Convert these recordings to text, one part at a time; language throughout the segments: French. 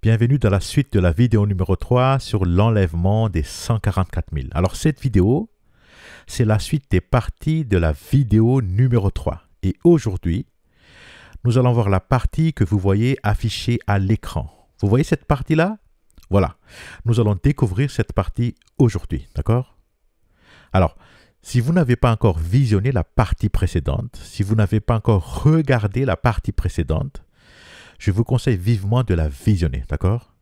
Bienvenue dans la suite de la vidéo numéro 3 sur l'enlèvement des 144 000. Alors cette vidéo, c'est la suite des parties de la vidéo numéro 3. Et aujourd'hui, nous allons voir la partie que vous voyez affichée à l'écran. Vous voyez cette partie-là? Voilà. Nous allons découvrir cette partie aujourd'hui, d'accord? Alors, si vous n'avez pas encore visionné la partie précédente, si vous n'avez pas encore regardé la partie précédente, je vous conseille vivement de la visionner, d'accord?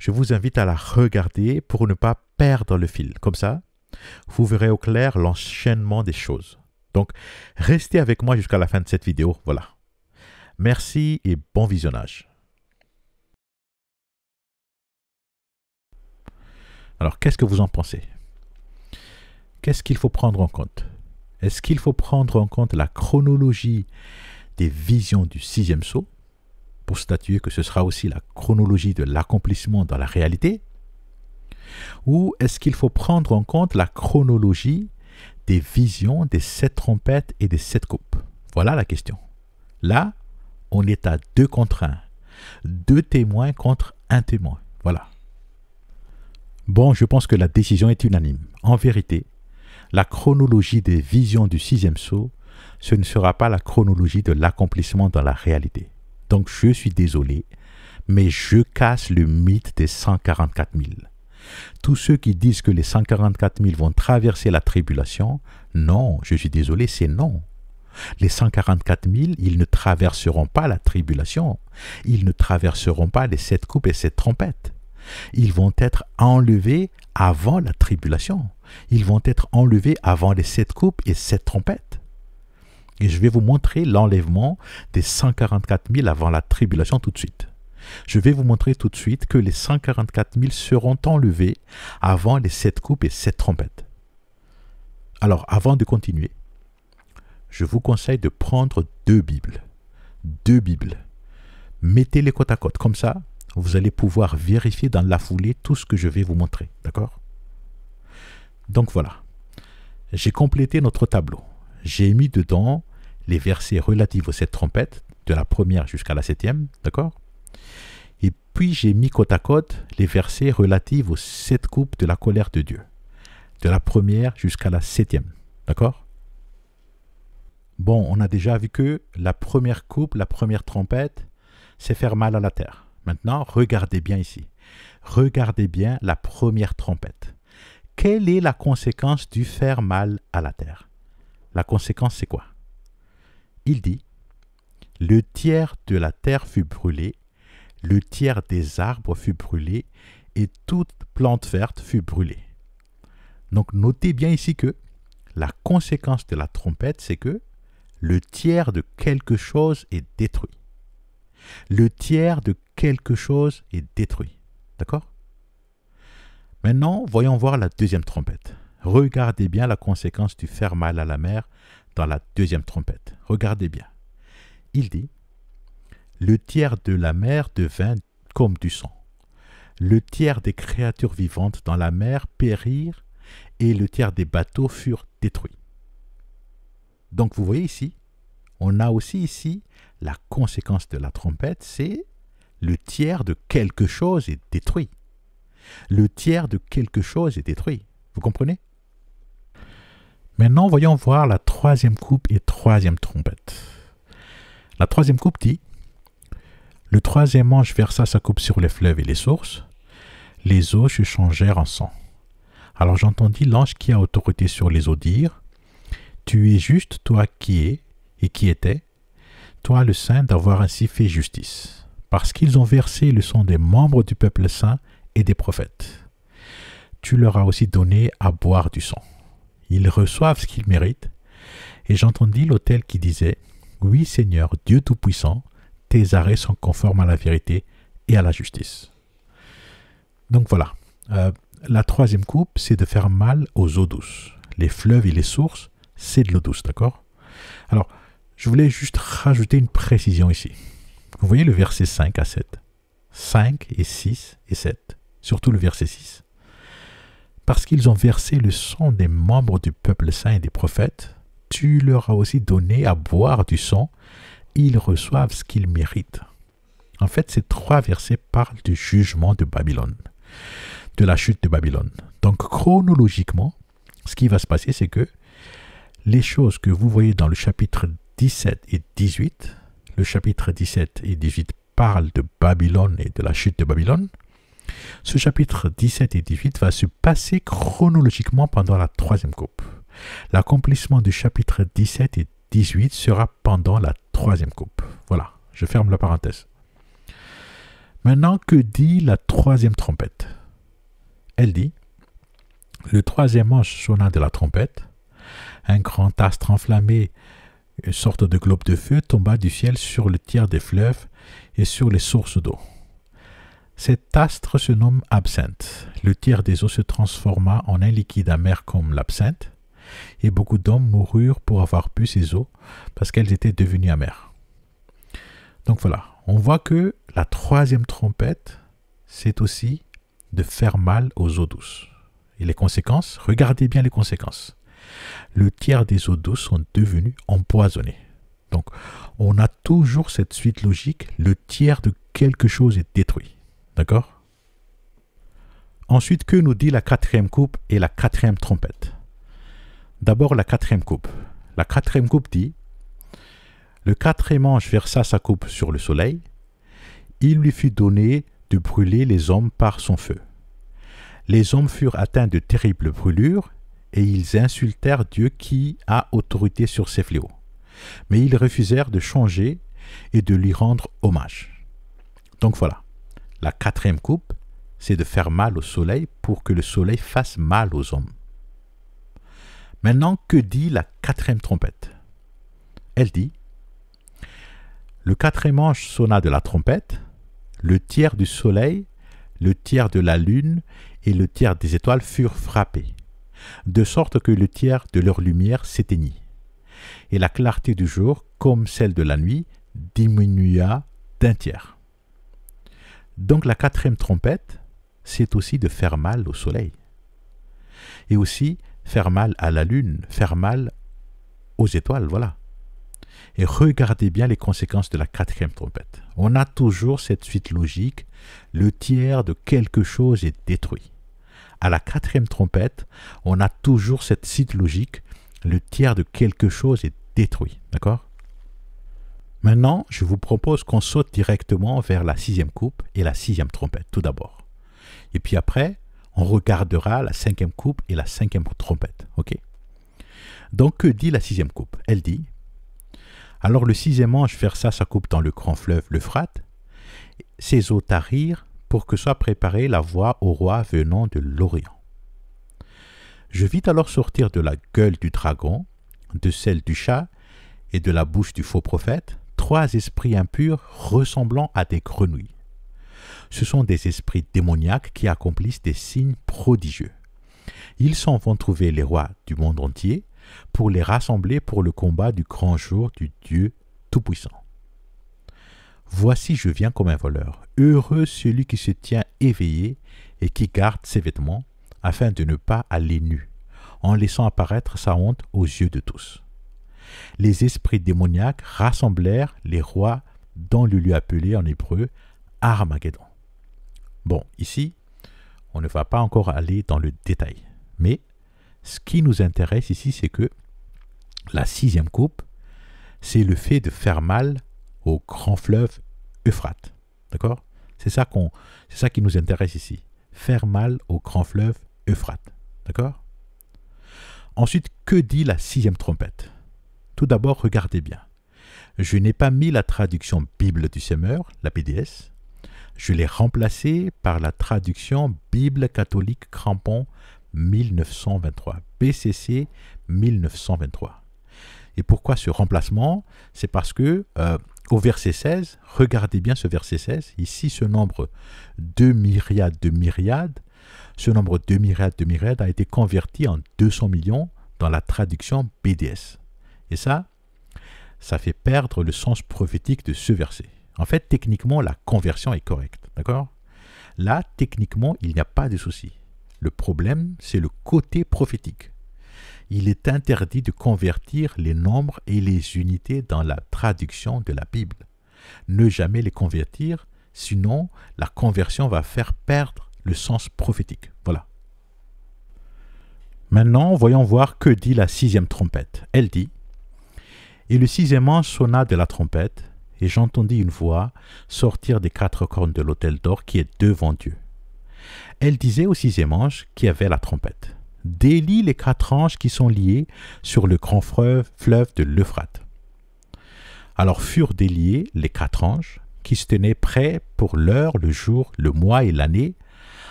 Je vous invite à la regarder pour ne pas perdre le fil. Comme ça, vous verrez au clair l'enchaînement des choses. Donc, restez avec moi jusqu'à la fin de cette vidéo. Voilà. Merci et bon visionnage. Alors, qu'est-ce que vous en pensez? Qu'est-ce qu'il faut prendre en compte? Est-ce qu'il faut prendre en compte la chronologie des visions du sixième sceau pour statuer que ce sera aussi la chronologie de l'accomplissement dans la réalité? Ou est-ce qu'il faut prendre en compte la chronologie des visions des 7 trompettes et des 7 coupes? Voilà la question. Là, on est à 2 contre 1. 2 témoins contre 1 témoin. Voilà. Bon, je pense que la décision est unanime. En vérité, la chronologie des visions du sixième sceau, ce ne sera pas la chronologie de l'accomplissement dans la réalité. Donc, je suis désolé, mais je casse le mythe des 144 000. Tous ceux qui disent que les 144 000 vont traverser la tribulation, non, je suis désolé, c'est non. Les 144 000, ils ne traverseront pas la tribulation. Ils ne traverseront pas les 7 coupes et 7 trompettes. Ils vont être enlevés avant la tribulation. Ils vont être enlevés avant les 7 coupes et 7 trompettes. Et je vais vous montrer l'enlèvement des 144 000 avant la tribulation tout de suite. Je vais vous montrer tout de suite que les 144 000 seront enlevés avant les 7 coupes et 7 trompettes. Alors, avant de continuer, je vous conseille de prendre 2 Bibles. 2 Bibles. Mettez-les côte à côte. Comme ça, vous allez pouvoir vérifier dans la foulée tout ce que je vais vous montrer. D'accord? Donc voilà. J'ai complété notre tableau. J'ai mis dedans les versets relatifs aux 7 trompettes, de la première jusqu'à la 7e, d'accord? Et puis j'ai mis côte à côte les versets relatifs aux 7 coupes de la colère de Dieu, de la première jusqu'à la 7e, d'accord? Bon, on a déjà vu que la première coupe, la première trompette, c'est faire mal à la terre. Maintenant, regardez bien ici. Regardez bien la première trompette. Quelle est la conséquence du faire mal à la terre? La conséquence, c'est quoi? Il dit, le tiers de la terre fut brûlé, le tiers des arbres fut brûlé, et toute plante verte fut brûlée. Donc, notez bien ici que la conséquence de la trompette, c'est que le tiers de quelque chose est détruit. Le tiers de quelque chose est détruit. D'accord? Maintenant, voyons voir la deuxième trompette. Regardez bien la conséquence du faire mal à la mer dans la deuxième trompette. Regardez bien. Il dit, le tiers de la mer devint comme du sang. Le tiers des créatures vivantes dans la mer périrent et le tiers des bateaux furent détruits. Donc vous voyez ici, on a aussi ici la conséquence de la trompette, c'est le tiers de quelque chose est détruit. Le tiers de quelque chose est détruit. Vous comprenez? Maintenant, voyons voir la troisième coupe et troisième trompette. La troisième coupe dit, le troisième ange versa sa coupe sur les fleuves et les sources. Les eaux se changèrent en sang. Alors j'entendis l'ange qui a autorité sur les eaux dire, tu es juste, toi qui es et qui étais, toi le saint d'avoir ainsi fait justice, parce qu'ils ont versé le sang des membres du peuple saint et des prophètes. Tu leur as aussi donné à boire du sang. Ils reçoivent ce qu'ils méritent. Et j'entendis l'autel qui disait, oui Seigneur, Dieu Tout-Puissant, tes arrêts sont conformes à la vérité et à la justice. Donc voilà, la troisième coupe, c'est de faire mal aux eaux douces. Les fleuves et les sources, c'est de l'eau douce, d'accord? Alors, je voulais juste rajouter une précision ici. Vous voyez le verset 5 à 7. 5 et 6 et 7, surtout le verset 6. Parce qu'ils ont versé le sang des membres du peuple saint et des prophètes, tu leur as aussi donné à boire du sang, ils reçoivent ce qu'ils méritent. En fait, ces 3 versets parlent du jugement de Babylone, de la chute de Babylone. Donc, chronologiquement, ce qui va se passer, c'est que les choses que vous voyez dans le chapitre 17 et 18, le chapitre 17 et 18 parlent de Babylone et de la chute de Babylone. Ce chapitre 17 et 18 va se passer chronologiquement pendant la 3e coupe. L'accomplissement du chapitre 17 et 18 sera pendant la 3e coupe. Voilà, je ferme la parenthèse. Maintenant, que dit la 3e trompette? Elle dit, le 3e ange sonna de la trompette, un grand astre enflammé, une sorte de globe de feu, tomba du ciel sur le tiers des fleuves et sur les sources d'eau. Cet astre se nomme absinthe. Le tiers des eaux se transforma en un liquide amer comme l'absinthe, et beaucoup d'hommes moururent pour avoir bu ces eaux parce qu'elles étaient devenues amères. Donc voilà, on voit que la 3e trompette, c'est aussi de faire mal aux eaux douces. Et les conséquences, regardez bien les conséquences. Le tiers des eaux douces sont devenues empoisonnées. Donc, on a toujours cette suite logique, le tiers de quelque chose est détruit. D'accord? Ensuite, que nous dit la 4e coupe et la 4e trompette? D'abord, la 4e coupe. La 4e coupe dit, le 4e ange versa sa coupe sur le soleil, il lui fut donné de brûler les hommes par son feu. Les hommes furent atteints de terribles brûlures, et ils insultèrent Dieu qui a autorité sur ces fléaux. Mais ils refusèrent de changer et de lui rendre hommage. Donc voilà, la 4e coupe, c'est de faire mal au soleil pour que le soleil fasse mal aux hommes. Maintenant, que dit la 4e trompette? Elle dit, le 4e ange sonna de la trompette, le tiers du soleil, le tiers de la lune et le tiers des étoiles furent frappés, de sorte que le tiers de leur lumière s'éteignit. Et la clarté du jour, comme celle de la nuit, diminua d'un tiers. Donc la 4e trompette, c'est aussi de faire mal au soleil. Et aussi faire mal à la lune, faire mal aux étoiles, voilà. Et regardez bien les conséquences de la 4e trompette. On a toujours cette suite logique, le tiers de quelque chose est détruit. À la 4e trompette, on a toujours cette suite logique, le tiers de quelque chose est détruit. D'accord? Maintenant, je vous propose qu'on saute directement vers la 6e coupe et la 6e trompette, tout d'abord. Et puis après, on regardera la 5e coupe et la 5e trompette. Ok? Donc, que dit la 6e coupe? Elle dit, alors le 6e ange versa sa coupe dans le grand fleuve l'Euphrate, ses eaux tarirent pour que soit préparée la voie au roi venant de l'Orient. Je vis alors sortir de la gueule du dragon, de celle du chat et de la bouche du faux prophète, 3 esprits impurs ressemblant à des grenouilles. Ce sont des esprits démoniaques qui accomplissent des signes prodigieux. Ils s'en vont trouver les rois du monde entier pour les rassembler pour le combat du grand jour du Dieu Tout-Puissant. Voici, je viens comme un voleur. Heureux celui qui se tient éveillé et qui garde ses vêtements, afin de ne pas aller nu, en laissant apparaître sa honte aux yeux de tous. Les esprits démoniaques rassemblèrent les rois dans le lieu appelé en hébreu Armageddon. Bon, ici, on ne va pas encore aller dans le détail, mais ce qui nous intéresse ici, c'est que la 6e coupe, c'est le fait de faire mal au grand fleuve Euphrate. D'accord? C'est ça qui nous intéresse ici. Faire mal au grand fleuve Euphrate. D'accord? Ensuite, que dit la 6e trompette? Tout d'abord, regardez bien. Je n'ai pas mis la traduction Bible du Semeur, la BDS. Je l'ai remplacée par la traduction Bible catholique Crampon 1923, BCC 1923. Et pourquoi ce remplacement? C'est parce que au verset 16, regardez bien ce verset 16, ici ce nombre 2 myriades de myriades, ce nombre 2 myriades de myriades a été converti en 200 millions dans la traduction BDS. Et ça fait perdre le sens prophétique de ce verset. En fait, techniquement, la conversion est correcte, d'accord? Là, techniquement, il n'y a pas de souci. Le problème, c'est le côté prophétique. Il est interdit de convertir les nombres et les unités dans la traduction de la Bible. Ne jamais les convertir, Sinon, la conversion va faire perdre le sens prophétique. Voilà. Maintenant, voyons voir que dit la sixième trompette. Elle dit « Et le sixième ange sonna de la trompette, et j'entendis une voix sortir des quatre cornes de l'autel d'or qui est devant Dieu. Elle disait au sixième ange qui avait la trompette « Délie les quatre anges qui sont liés sur le grand fleuve de l'Euphrate. » Alors furent déliés les quatre anges qui se tenaient prêts pour l'heure, le jour, le mois et l'année,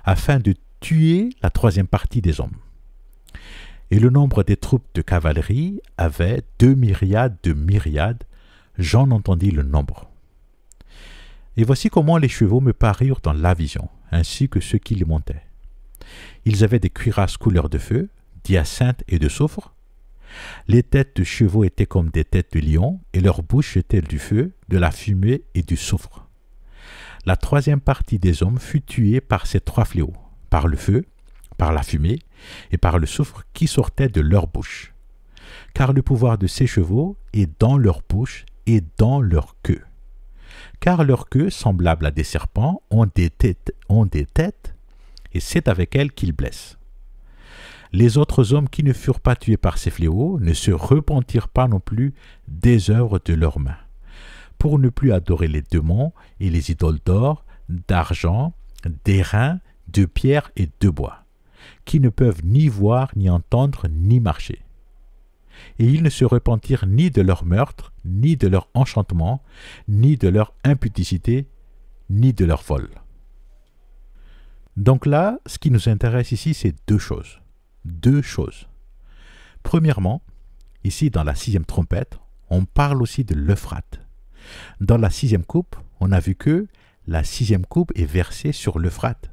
afin de tuer la troisième partie des hommes. Et le nombre des troupes de cavalerie avait 2 myriades de myriades, j'en entendis le nombre. Et voici comment les chevaux me parurent dans la vision, ainsi que ceux qui les montaient. Ils avaient des cuirasses couleur de feu, d'hyacinthe et de soufre. Les têtes de chevaux étaient comme des têtes de lions, et leur bouche était du feu, de la fumée et du soufre. La troisième partie des hommes fut tuée par ces 3 fléaux, par le feu, par la fumée et par le soufre qui sortait de leur bouche. Car le pouvoir de ces chevaux est dans leur bouche et dans leur queue. Car leurs queues, semblables à des serpents, ont des têtes, et c'est avec elles qu'ils blessent. Les autres hommes qui ne furent pas tués par ces fléaux ne se repentirent pas non plus des œuvres de leurs mains, pour ne plus adorer les démons et les idoles d'or, d'argent, d'airain, de pierre et de bois, qui ne peuvent ni voir, ni entendre, ni marcher. Et ils ne se repentirent ni de leur meurtre, ni de leur enchantement, ni de leur impudicité, ni de leur vol. Donc là, ce qui nous intéresse ici, c'est deux choses. Premièrement, ici dans la sixième trompette, on parle aussi de l'Euphrate. Dans la sixième coupe, on a vu que la sixième coupe est versée sur l'Euphrate.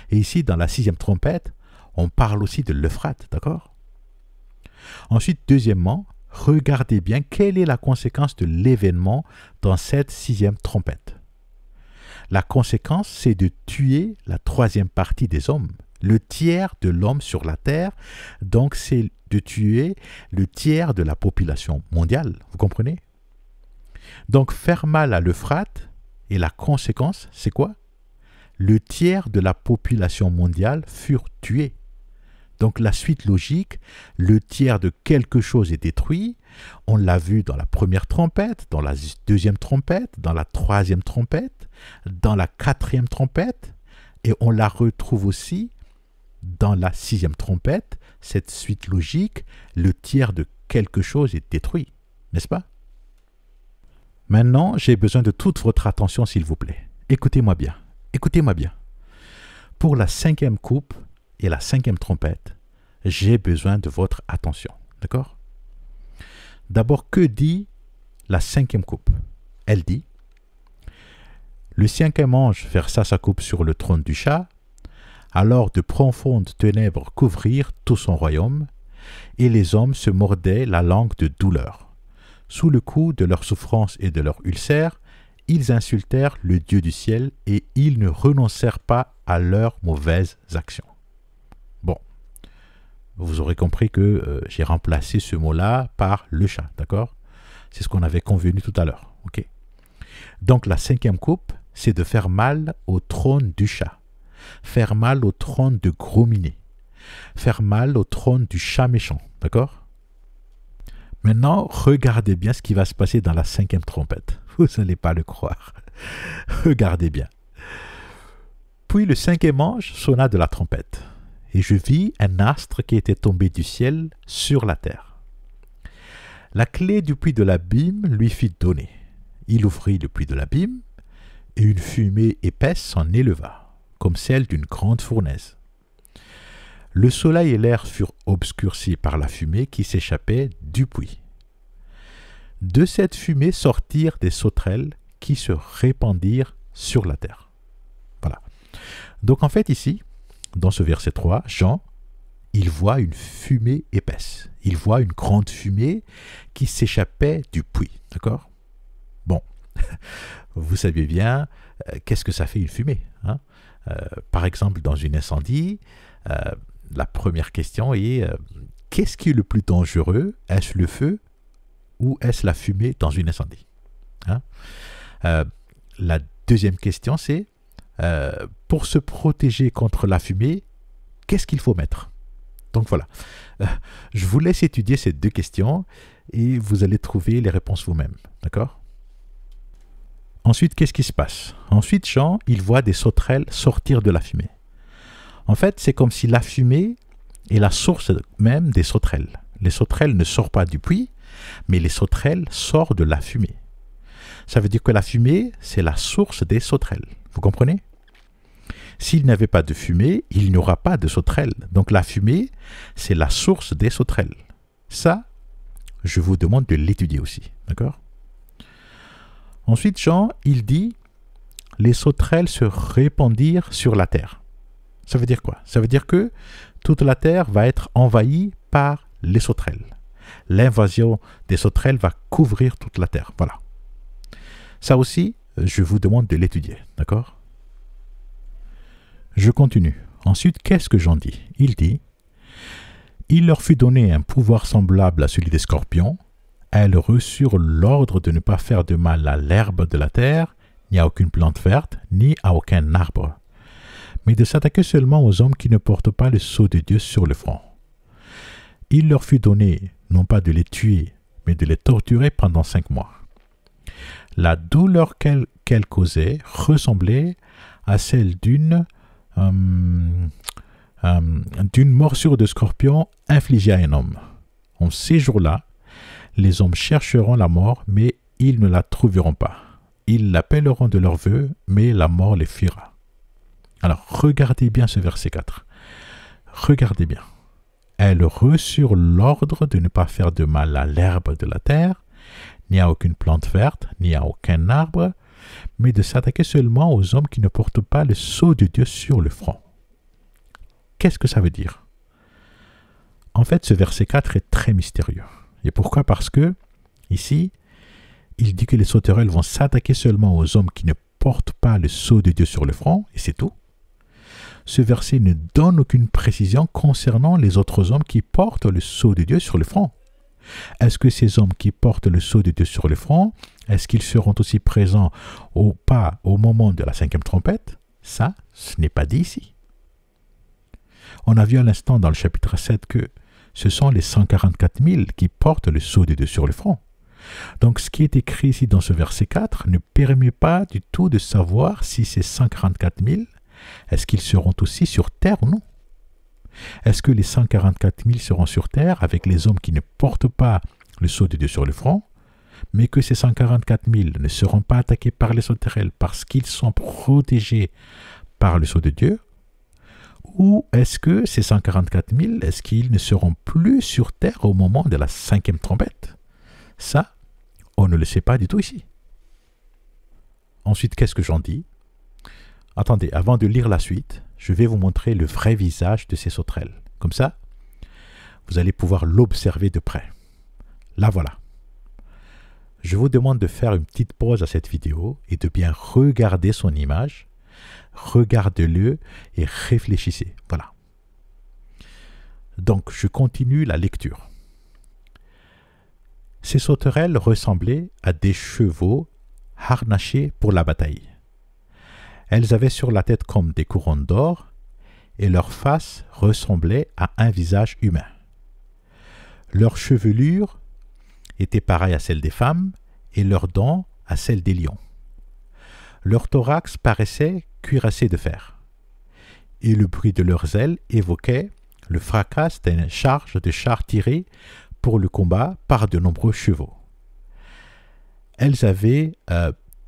Et ici, dans la sixième trompette, on parle aussi de l'Euphrate, d'accord? Ensuite, deuxièmement, regardez bien quelle est la conséquence de l'événement dans cette sixième trompette. La conséquence, c'est de tuer la troisième partie des hommes, le tiers de l'homme sur la terre, donc c'est de tuer le tiers de la population mondiale, vous comprenez? Donc faire mal à l'Euphrate, et la conséquence, c'est quoi? Le tiers de la population mondiale furent tués. Donc la suite logique, le tiers de quelque chose est détruit. On l'a vu dans la première trompette, dans la deuxième trompette, dans la troisième trompette, dans la quatrième trompette, et on la retrouve aussi dans la sixième trompette. Cette suite logique, le tiers de quelque chose est détruit, n'est-ce pas? Maintenant, j'ai besoin de toute votre attention, s'il vous plaît. Écoutez-moi bien. Écoutez-moi bien. Pour la cinquième coupe et la cinquième trompette, j'ai besoin de votre attention. D'accord? D'abord, que dit la cinquième coupe? Elle dit « Le cinquième ange versa sa coupe sur le trône du chat, alors de profondes ténèbres couvrirent tout son royaume, et les hommes se mordaient la langue de douleur. Sous le coup de leur souffrance et de leur ulcère, ils insultèrent le Dieu du ciel et ils ne renoncèrent pas à leurs mauvaises actions. » Bon, vous aurez compris que j'ai remplacé ce mot-là par le chat, d'accord? C'est ce qu'on avait convenu tout à l'heure, ok? Donc la cinquième coupe, c'est de faire mal au trône du chat, faire mal au trône de gros minet, faire mal au trône du chat méchant, d'accord? Maintenant, regardez bien ce qui va se passer dans la cinquième trompette. Vous n'allez pas le croire. Regardez bien. Puis le cinquième ange sonna de la trompette, et je vis un astre qui était tombé du ciel sur la terre. La clé du puits de l'abîme lui fut donnée. Il ouvrit le puits de l'abîme, et une fumée épaisse s'en éleva, comme celle d'une grande fournaise. Le soleil et l'air furent obscurcis par la fumée qui s'échappait du puits. De cette fumée sortirent des sauterelles qui se répandirent sur la terre. Voilà. Donc en fait ici, dans ce verset 3, Jean, il voit une fumée épaisse. Il voit une grande fumée qui s'échappait du puits. D'accord? Bon, vous savez bien, qu'est-ce que ça fait une fumée, hein? Par exemple, dans un incendie, la première question est qu'est-ce qui est le plus dangereux? Est-ce le feu ou est-ce la fumée dans un incendie, hein? La deuxième question, c'est pour se protéger contre la fumée, qu'est-ce qu'il faut mettre? Donc voilà, je vous laisse étudier ces deux questions et vous allez trouver les réponses vous-même, d'accord? Ensuite, qu'est-ce qui se passe? Ensuite, Jean, il voit des sauterelles sortir de la fumée. En fait, c'est comme si la fumée est la source même des sauterelles. Les sauterelles ne sortent pas du puits, mais les sauterelles sortent de la fumée. Ça veut dire que la fumée, c'est la source des sauterelles. Vous comprenez? S'il n'y avait pas de fumée, il n'y aura pas de sauterelles. Donc la fumée, c'est la source des sauterelles. Ça, je vous demande de l'étudier aussi. D'accord? Ensuite, Jean, il dit « Les sauterelles se répandirent sur la terre ». Ça veut dire quoi? Ça veut dire que toute la terre va être envahie par les sauterelles. L'invasion des sauterelles va couvrir toute la terre. Voilà. Ça aussi, je vous demande de l'étudier. D'accord? Je continue. Ensuite, qu'est-ce que Jean dit? Il dit « Il leur fut donné un pouvoir semblable à celui des scorpions. Elles reçurent l'ordre de ne pas faire de mal à l'herbe de la terre, ni à aucune plante verte, ni à aucun arbre, mais de s'attaquer seulement aux hommes qui ne portent pas le sceau de Dieu sur le front. Il leur fut donné, non pas de les tuer, mais de les torturer pendant 5 mois. La douleur qu'elles causaient ressemblait à celle d'une morsure de scorpion infligée à un homme. En ces jours-là, les hommes chercheront la mort, mais ils ne la trouveront pas. Ils l'appelleront de leur vœu, mais la mort les fuira. » Alors, regardez bien ce verset 4. Regardez bien. Elles reçurent l'ordre de ne pas faire de mal à l'herbe de la terre, ni à aucune plante verte, ni à aucun arbre, mais de s'attaquer seulement aux hommes qui ne portent pas le sceau de Dieu sur le front. Qu'est-ce que ça veut dire? En fait, ce verset 4 est très mystérieux. Et pourquoi? Parce que, ici, il dit que les sauterelles vont s'attaquer seulement aux hommes qui ne portent pas le sceau de Dieu sur le front, et c'est tout. Ce verset ne donne aucune précision concernant les autres hommes qui portent le sceau de Dieu sur le front. Est-ce que ces hommes qui portent le sceau de Dieu sur le front, est-ce qu'ils seront aussi présents ou pas au moment de la 5e trompette? Ça, ce n'est pas dit ici. On a vu à l'instant dans le chapitre 7 que ce sont les 144 000 qui portent le sceau de Dieu sur le front. Donc ce qui est écrit ici dans ce verset 4 ne permet pas du tout de savoir si ces 144 000, est-ce qu'ils seront aussi sur terre ou non? Est-ce que les 144 000 seront sur terre avec les hommes qui ne portent pas le sceau de Dieu sur le front, mais que ces 144 000 ne seront pas attaqués par les sauterelles parce qu'ils sont protégés par le sceau de Dieu? Ou est-ce que ces 144 000, est-ce qu'ils ne seront plus sur terre au moment de la 5e trompette? Ça, on ne le sait pas du tout ici. Ensuite, qu'est-ce que j'en dis? Attendez, avant de lire la suite, je vais vous montrer le vrai visage de ces sauterelles. Comme ça, vous allez pouvoir l'observer de près. Là, voilà. Je vous demande de faire une petite pause à cette vidéo et de bien regarder son image. Regardez-le et réfléchissez. Voilà. Donc, je continue la lecture. Ces sauterelles ressemblaient à des chevaux harnachés pour la bataille. Elles avaient sur la tête comme des couronnes d'or et leur face ressemblait à un visage humain. Leur chevelure était pareille à celle des femmes et leurs dents à celles des lions. Leur thorax paraissait cuirassé de fer, et le bruit de leurs ailes évoquait le fracas d'une charge de chars tirés pour le combat par de nombreux chevaux. Elles avaient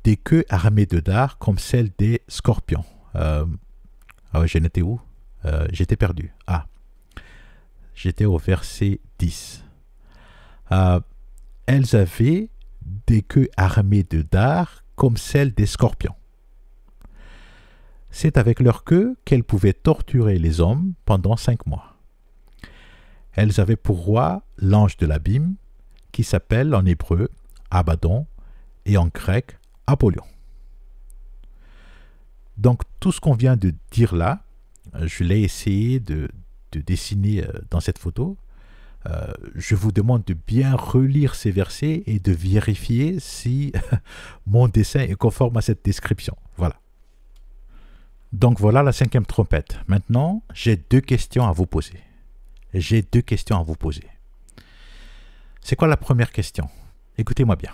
des queues armées de dards comme celles des scorpions. J'en étais où? J'étais perdu. J'étais au verset 10. Elles avaient des queues armées de dards comme celles des scorpions. C'est avec leur queue qu'elles pouvaient torturer les hommes pendant 5 mois. Elles avaient pour roi l'ange de l'abîme, qui s'appelle en hébreu Abaddon et en grec Apollyon. Donc tout ce qu'on vient de dire là, je l'ai essayé de dessiner dans cette photo. je vous demande de bien relire ces versets et de vérifier si mon dessin est conforme à cette description. Voilà. Donc voilà la cinquième trompette. Maintenant, j'ai deux questions à vous poser. C'est quoi la première question? Écoutez-moi bien.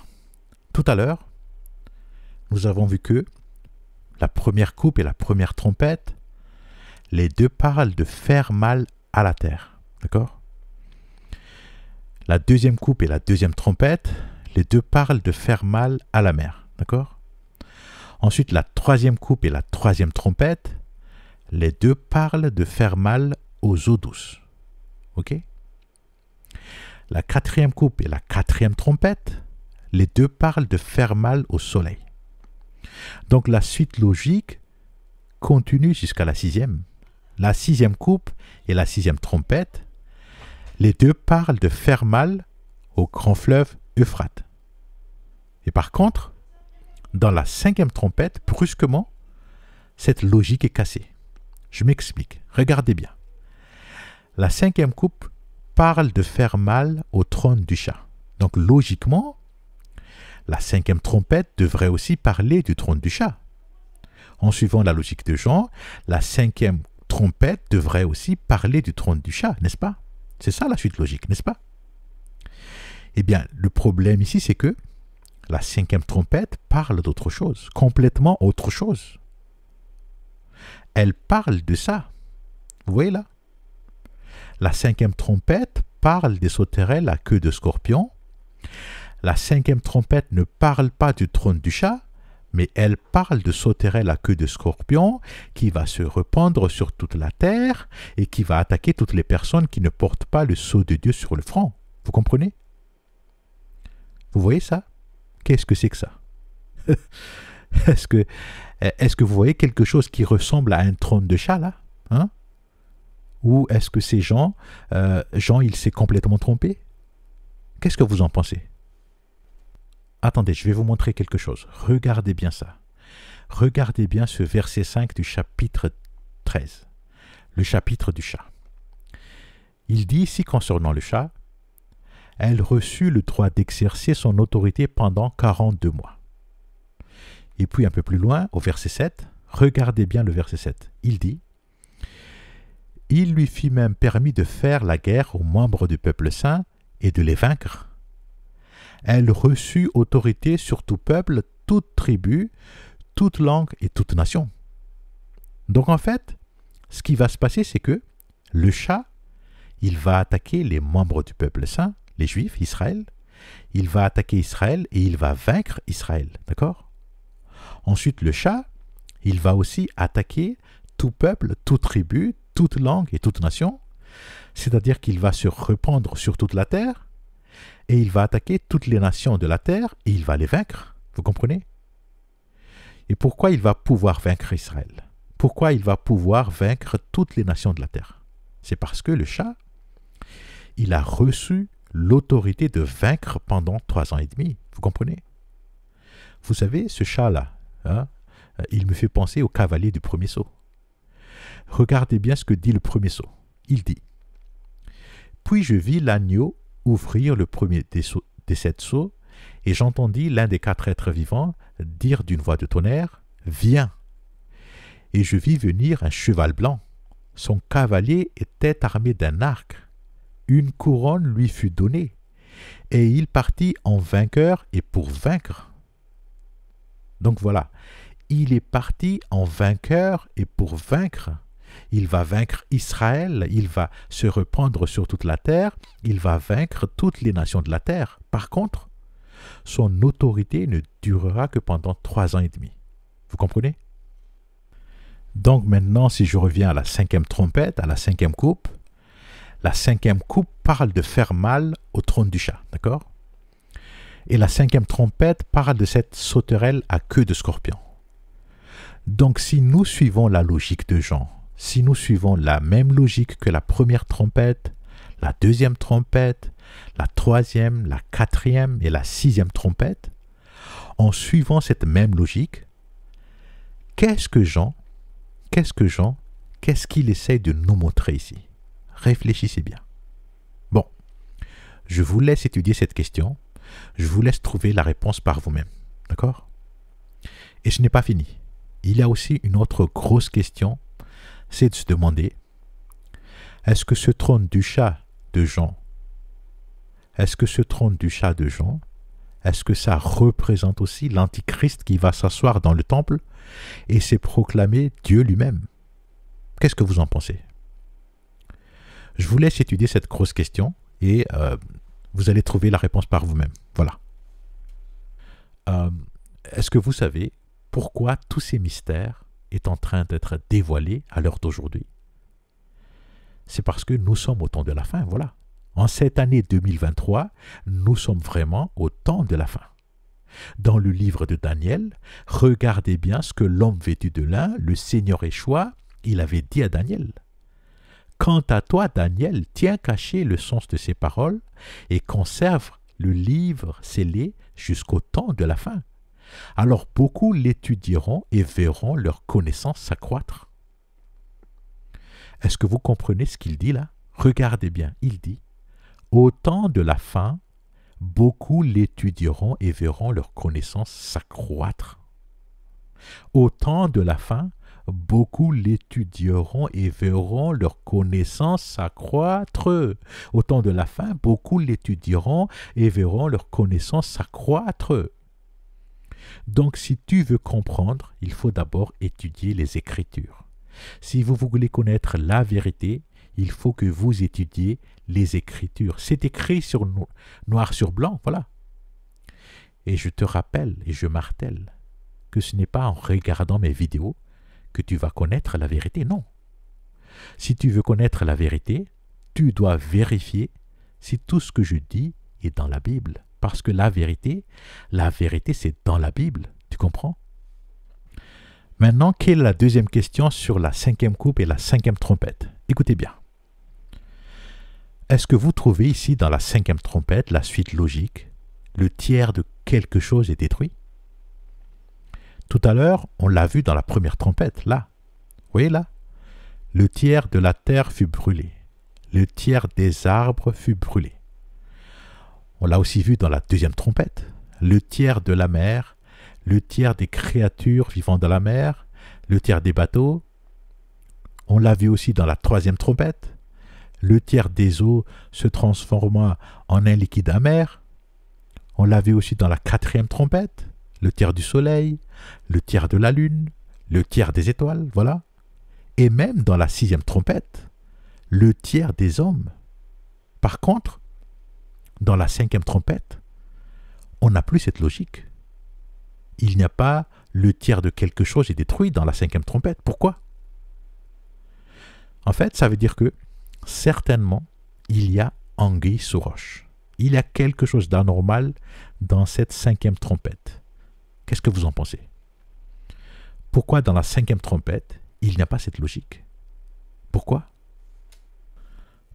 Tout à l'heure, nous avons vu que la première coupe et la première trompette, les deux parlent de faire mal à la terre. D'accord? La deuxième coupe et la deuxième trompette, les deux parlent de faire mal à la mer. D'accord? Ensuite, la troisième coupe et la troisième trompette, les deux parlent de faire mal aux eaux douces. Ok? La quatrième coupe et la quatrième trompette, les deux parlent de faire mal au soleil. Donc la suite logique continue jusqu'à la sixième. La sixième coupe et la sixième trompette, les deux parlent de faire mal au grand fleuve Euphrate. Et par contre, dans la cinquième trompette, brusquement, cette logique est cassée. Je m'explique. Regardez bien. La cinquième coupe parle de faire mal au trône du chat. Donc logiquement, la cinquième trompette devrait aussi parler du trône du chat. En suivant la logique de Jean, la cinquième trompette devrait aussi parler du trône du chat, n'est-ce pas? C'est ça la suite logique, n'est-ce pas? Eh bien, le problème ici, c'est que la cinquième trompette parle d'autre chose, complètement autre chose. Elle parle de ça. Vous voyez là? La cinquième trompette parle des sauterelles à queue de scorpion. La cinquième trompette ne parle pas du trône du chat, mais elle parle de sauterelles à queue de scorpion qui va se répandre sur toute la terre et qui va attaquer toutes les personnes qui ne portent pas le sceau de Dieu sur le front. Vous comprenez? Vous voyez ça? Qu'est-ce que c'est que ça? Est-ce que vous voyez quelque chose qui ressemble à un trône de chat là? Hein? Ou est-ce que c'est Jean, il s'est complètement trompé? Qu'est-ce que vous en pensez? Attendez, je vais vous montrer quelque chose. Regardez bien ça. Regardez bien ce verset 5 du chapitre 13. Le chapitre du chat. Il dit ici concernant le chat, « Elle reçut le droit d'exercer son autorité pendant 42 mois. » Et puis un peu plus loin, au verset 7, regardez bien le verset 7. Il dit, « Il lui fit même permis de faire la guerre aux membres du peuple saint et de les vaincre. Elle reçut autorité sur tout peuple, toute tribu, toute langue et toute nation. » Donc en fait, ce qui va se passer, c'est que le chat, il va attaquer les membres du peuple saint, les Juifs, Israël. Il va attaquer Israël et il va vaincre Israël. D'accord? Ensuite, le chat, il va aussi attaquer tout peuple, toute tribu, toute langue et toute nation. C'est-à-dire qu'il va se répandre sur toute la terre et il va attaquer toutes les nations de la terre et il va les vaincre. Vous comprenez? Et pourquoi il va pouvoir vaincre Israël? Pourquoi il va pouvoir vaincre toutes les nations de la terre? C'est parce que le chat, il a reçu l'autorité de vaincre pendant 3 ans et demi. Vous comprenez? Vous savez, ce chat-là, hein, il me fait penser au cavalier du premier sceau. Regardez bien ce que dit le premier sceau. Il dit, « Puis je vis l'agneau ouvrir le premier des 7 sceaux, et j'entendis l'un des 4 êtres vivants dire d'une voix de tonnerre, « Viens !» Et je vis venir un cheval blanc. Son cavalier était armé d'un arc. Une couronne lui fut donnée, et il partit en vainqueur et pour vaincre. Donc voilà, il est parti en vainqueur et pour vaincre. Il va vaincre Israël, il va se répandre sur toute la terre, il va vaincre toutes les nations de la terre. Par contre, son autorité ne durera que pendant 3 ans et demi. Vous comprenez? Donc maintenant, si je reviens à la cinquième trompette, à la cinquième coupe, la cinquième coupe parle de faire mal au trône du chat, d'accord? Et la cinquième trompette parle de cette sauterelle à queue de scorpion. Donc si nous suivons la logique de Jean, si nous suivons la même logique que la première trompette, la deuxième trompette, la troisième, la quatrième et la sixième trompette, en suivant cette même logique, qu'est-ce qu'il essaye de nous montrer ici? Réfléchissez bien. Bon, Je vous laisse étudier cette question. Je vous laisse trouver la réponse par vous-même. D'accord? Et ce n'est pas fini. Il y a aussi une autre grosse question, c'est de se demander, est-ce que ce trône du chat de Jean, est-ce que ça représente aussi l'Antichrist qui va s'asseoir dans le temple et s'est proclamé Dieu lui-même? Qu'est-ce que vous en pensez? Je vous laisse étudier cette grosse question et vous allez trouver la réponse par vous-même. Voilà. Est-ce que vous savez pourquoi tous ces mystères est en train d'être dévoilés à l'heure d'aujourd'hui? C'est parce que nous sommes au temps de la fin, voilà. En cette année 2023, nous sommes vraiment au temps de la fin. Dans le livre de Daniel, regardez bien ce que l'homme vêtu de lin, le Seigneur Yeshua, il avait dit à Daniel. Quant à toi, Daniel, tiens caché le sens de ces paroles et conserve le livre scellé jusqu'au temps de la fin. Alors beaucoup l'étudieront et verront leur connaissance s'accroître. Est-ce que vous comprenez ce qu'il dit là? Regardez bien, il dit, au temps de la fin, beaucoup l'étudieront et verront leur connaissance s'accroître. Au temps de la fin, beaucoup l'étudieront et verront leur connaissance s'accroître. Au temps de la fin, beaucoup l'étudieront et verront leur connaissance s'accroître. Donc, si tu veux comprendre, il faut d'abord étudier les Écritures. Si vous voulez connaître la vérité, il faut que vous étudiez les Écritures. C'est écrit sur noir sur blanc, voilà. Et je te rappelle et je martèle que ce n'est pas en regardant mes vidéos que tu vas connaître la vérité, non. Si tu veux connaître la vérité, tu dois vérifier si tout ce que je dis est dans la Bible. Parce que la vérité, c'est dans la Bible. Tu comprends? Maintenant, quelle est la deuxième question sur la cinquième coupe et la cinquième trompette? Écoutez bien. Est-ce que vous trouvez ici dans la cinquième trompette la suite logique? Le tiers de quelque chose est détruit? Tout à l'heure, on l'a vu dans la première trompette, là. Vous voyez là? Le tiers de la terre fut brûlé. Le tiers des arbres fut brûlé. On l'a aussi vu dans la deuxième trompette. Le tiers de la mer, le tiers des créatures vivant dans la mer, le tiers des bateaux. On l'a vu aussi dans la troisième trompette. Le tiers des eaux se transforma en un liquide amer. On l'a vu aussi dans la quatrième trompette. Le tiers du soleil, le tiers de la lune, le tiers des étoiles, voilà. Et même dans la sixième trompette, le tiers des hommes. Par contre, dans la cinquième trompette, on n'a plus cette logique. Il n'y a pas le tiers de quelque chose est détruit dans la cinquième trompette. Pourquoi? En fait, ça veut dire que certainement, il y a anguille sous roche. Il y a quelque chose d'anormal dans cette cinquième trompette. Qu'est-ce que vous en pensez? Pourquoi dans la cinquième trompette, il n'y a pas cette logique? Pourquoi?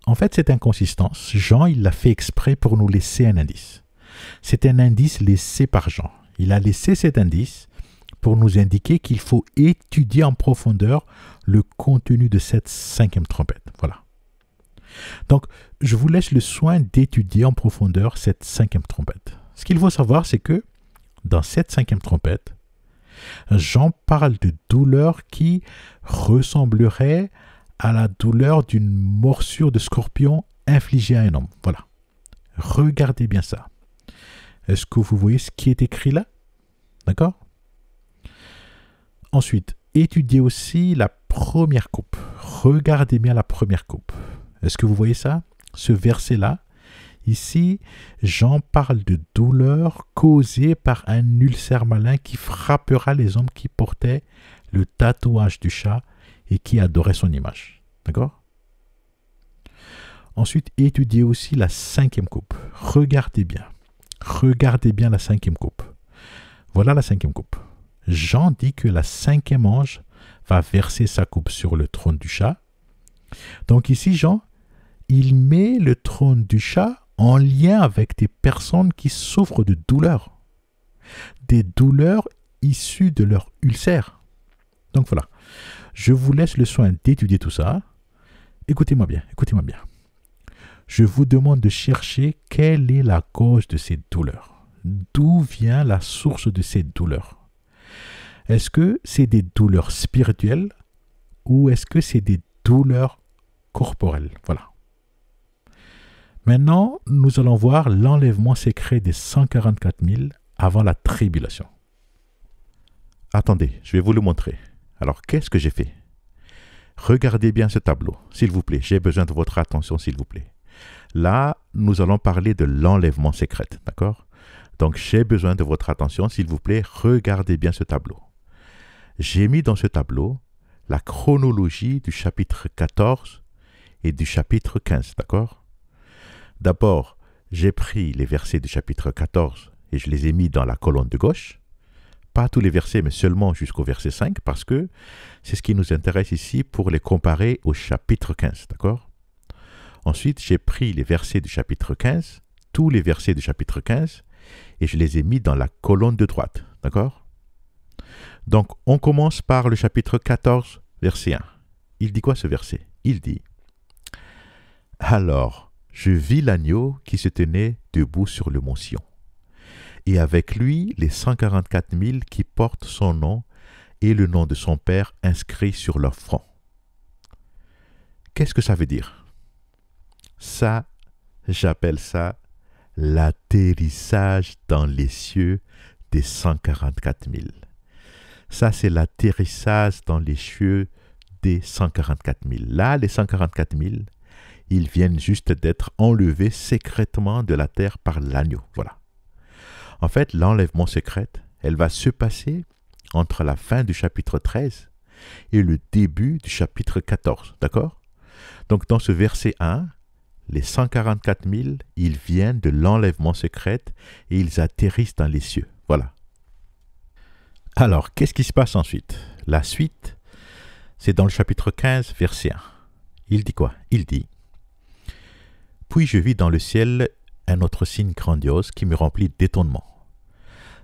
En fait, cette inconsistance, Jean, il l'a fait exprès pour nous laisser un indice. C'est un indice laissé par Jean. Il a laissé cet indice pour nous indiquer qu'il faut étudier en profondeur le contenu de cette cinquième trompette. Voilà. Donc, je vous laisse le soin d'étudier en profondeur cette cinquième trompette. Ce qu'il faut savoir, c'est que dans cette cinquième trompette, Jean parle de douleur qui ressemblerait à la douleur d'une morsure de scorpion infligée à un homme. Voilà. Regardez bien ça. Est-ce que vous voyez ce qui est écrit là? D'accord? Ensuite, étudiez aussi la première coupe. Regardez bien la première coupe. Est-ce que vous voyez ça? Ce verset-là, ici, Jean parle de douleur causée par un ulcère malin qui frappera les hommes qui portaient le tatouage du chat et qui adoraient son image. D'accord? Ensuite, étudiez aussi la cinquième coupe. Regardez bien. Regardez bien la cinquième coupe. Voilà la cinquième coupe. Jean dit que la cinquième ange va verser sa coupe sur le trône du chat. Donc ici, Jean, il met le trône du chat en lien avec des personnes qui souffrent de douleurs. Des douleurs issues de leur ulcère. Donc voilà. Je vous laisse le soin d'étudier tout ça. Écoutez-moi bien, écoutez-moi bien. je vous demande de chercher quelle est la cause de cette douleur. D'où vient la source de cette douleur? Est-ce que c'est des douleurs spirituelles ou est-ce que c'est des douleurs corporelles? Voilà. Maintenant, nous allons voir l'enlèvement secret des 144 000 avant la tribulation. Attendez, je vais vous le montrer. Alors, qu'est-ce que j'ai fait? Regardez bien ce tableau, s'il vous plaît. J'ai besoin de votre attention, s'il vous plaît. Là, nous allons parler de l'enlèvement secret, d'accord? Donc, j'ai besoin de votre attention, s'il vous plaît. Regardez bien ce tableau. J'ai mis dans ce tableau la chronologie du chapitre 14 et du chapitre 15, d'accord? D'abord, j'ai pris les versets du chapitre 14 et je les ai mis dans la colonne de gauche. Pas tous les versets, mais seulement jusqu'au verset 5, parce que c'est ce qui nous intéresse ici pour les comparer au chapitre 15, d'accord? Ensuite, j'ai pris les versets du chapitre 15, tous les versets du chapitre 15, et je les ai mis dans la colonne de droite, d'accord? Donc, on commence par le chapitre 14, verset 1. Il dit quoi ce verset? Il dit « Alors, je vis l'agneau qui se tenait debout sur le mont Sion, et avec lui les 144 000 qui portent son nom et le nom de son Père inscrit sur leur front. » Qu'est-ce que ça veut dire? Ça, j'appelle ça l'atterrissage dans les cieux des 144 000. Ça, c'est l'atterrissage dans les cieux des 144 000. Là, les 144 000, ils viennent juste d'être enlevés secrètement de la terre par l'agneau. Voilà. En fait, l'enlèvement secret, elle va se passer entre la fin du chapitre 13 et le début du chapitre 14. D'accord? Donc, dans ce verset 1, les 144 000, ils viennent de l'enlèvement secret et ils atterrissent dans les cieux. Voilà. Alors, qu'est-ce qui se passe ensuite? La suite, c'est dans le chapitre 15, verset 1. Il dit quoi? Il dit « Puis je vis dans le ciel un autre signe grandiose qui me remplit d'étonnement.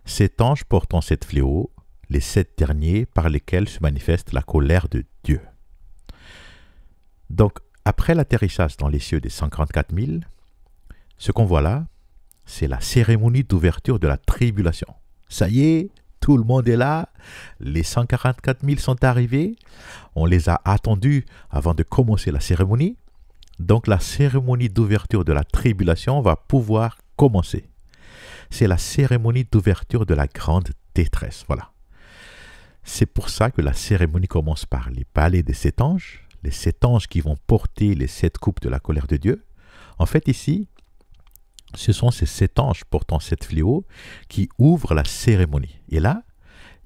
Cet ange portant sept fléaux, les 7 derniers par lesquels se manifeste la colère de Dieu. » Donc, après l'atterrissage dans les cieux des 144 000, ce qu'on voit là, c'est la cérémonie d'ouverture de la tribulation. Ça y est, tout le monde est là, les 144 000 sont arrivés, on les a attendus avant de commencer la cérémonie. Donc la cérémonie d'ouverture de la tribulation va pouvoir commencer. C'est la cérémonie d'ouverture de la grande détresse, voilà. C'est pour ça que la cérémonie commence par les palais des 7 anges, les 7 anges qui vont porter les 7 coupes de la colère de Dieu. En fait ici, ce sont ces 7 anges portant 7 fléaux qui ouvrent la cérémonie. Et là,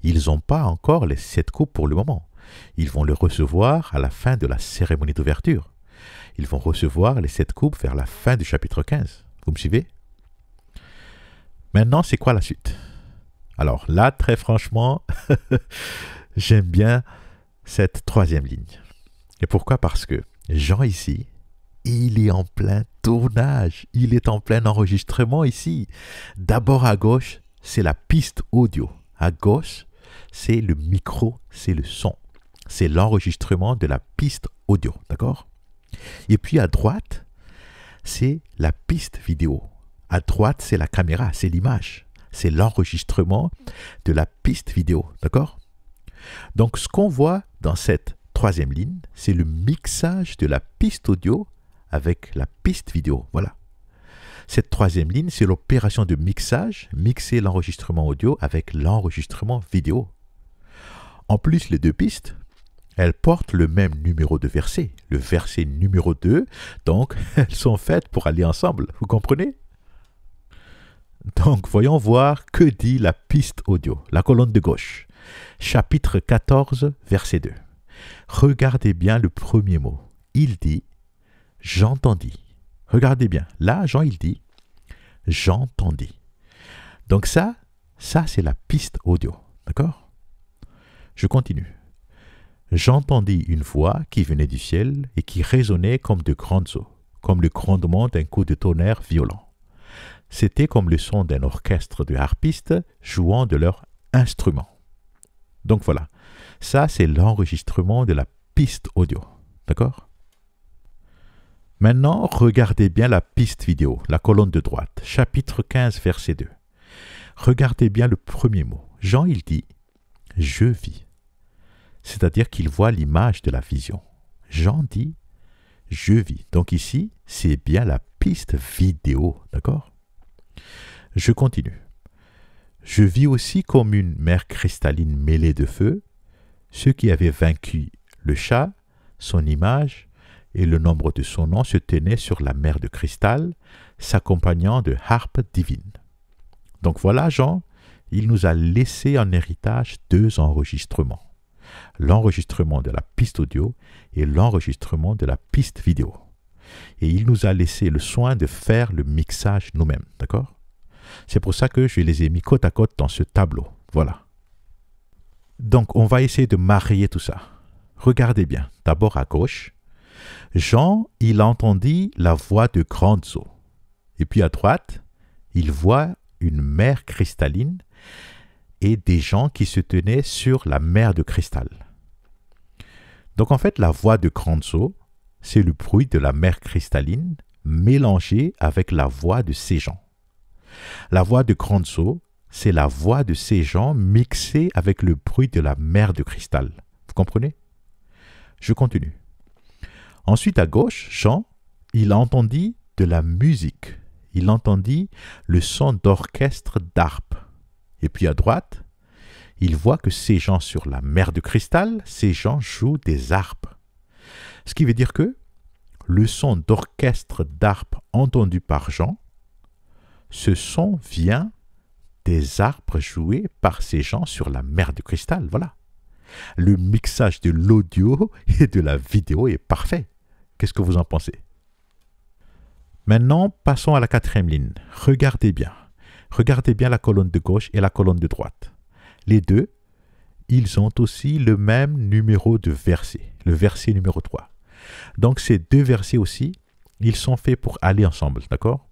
ils n'ont pas encore les 7 coupes pour le moment. Ils vont le recevoir à la fin de la cérémonie d'ouverture. Ils vont recevoir les 7 coupes vers la fin du chapitre 15. Vous me suivez? Maintenant, c'est quoi la suite? Alors là, très franchement, j'aime bien cette troisième ligne. Et pourquoi? Parce que Jean ici, il est en plein tournage, il est en plein enregistrement ici. D'abord à gauche, c'est la piste audio. À gauche, c'est le micro, c'est le son. C'est l'enregistrement de la piste audio, d'accord? Et puis à droite, c'est la piste vidéo. À droite, c'est la caméra, c'est l'image. C'est l'enregistrement de la piste vidéo, d'accord? Donc ce qu'on voit dans cette troisième ligne, c'est le mixage de la piste audio avec la piste vidéo, voilà. Cette troisième ligne, c'est l'opération de mixage, mixer l'enregistrement audio avec l'enregistrement vidéo. En plus, les deux pistes, elles portent le même numéro de verset, le verset numéro 2, donc elles sont faites pour aller ensemble, vous comprenez? Donc, voyons voir que dit la piste audio, la colonne de gauche, chapitre 14, verset 2. Regardez bien le premier mot, il dit « j'entendis ». Regardez bien, là, Jean, il dit « j'entendis ». Donc ça c'est la piste audio, d'accord? Je continue. J'entendis une voix qui venait du ciel et qui résonnait comme de grandes eaux, comme le grondement d'un coup de tonnerre violent. C'était comme le son d'un orchestre de harpistes jouant de leur instrument. Donc voilà, ça c'est l'enregistrement de la piste audio, d'accord? Maintenant, regardez bien la piste vidéo, la colonne de droite, chapitre 15, verset 2. Regardez bien le premier mot. Jean, il dit « Je vis ». C'est-à-dire qu'il voit l'image de la vision. Jean dit « Je vis ». Donc ici, c'est bien la piste vidéo, d'accord? Je continue. Je vis aussi comme une mer cristalline mêlée de feu, ceux qui avaient vaincu le chat, son image et le nombre de son nom se tenaient sur la mer de cristal, s'accompagnant de harpes divines. Donc voilà, Jean, il nous a laissé en héritage 2 enregistrements. L'enregistrement de la piste audio et l'enregistrement de la piste vidéo. Et il nous a laissé le soin de faire le mixage nous-mêmes, d'accord? C'est pour ça que je les ai mis côte à côte dans ce tableau. Voilà. Donc, on va essayer de marier tout ça. Regardez bien. D'abord à gauche, Jean, il entendit la voix de grandes eaux. Et puis à droite, il voit une mer cristalline et des gens qui se tenaient sur la mer de cristal. Donc en fait, la voix de grandes eaux, c'est le bruit de la mer cristalline mélangé avec la voix de ces gens. La voix de grandes eaux, c'est la voix de ces gens mixée avec le bruit de la mer de cristal. Vous comprenez? Je continue. Ensuite, à gauche, Jean, il entendit de la musique. Il entendit le son d'orchestre d'harpe. Et puis à droite, il voit que ces gens sur la mer de cristal, ces gens jouent des harpes. Ce qui veut dire que le son d'orchestre d'harpe entendu par Jean, ce son vient des harpes jouées par ces gens sur la mer de cristal. Voilà. Le mixage de l'audio et de la vidéo est parfait. Qu'est-ce que vous en pensez? Maintenant, passons à la 4e ligne. Regardez bien. Regardez bien la colonne de gauche et la colonne de droite. Les deux, ils ont aussi le même numéro de verset, le verset numéro 3. Donc ces 2 versets aussi, ils sont faits pour aller ensemble, d'accord?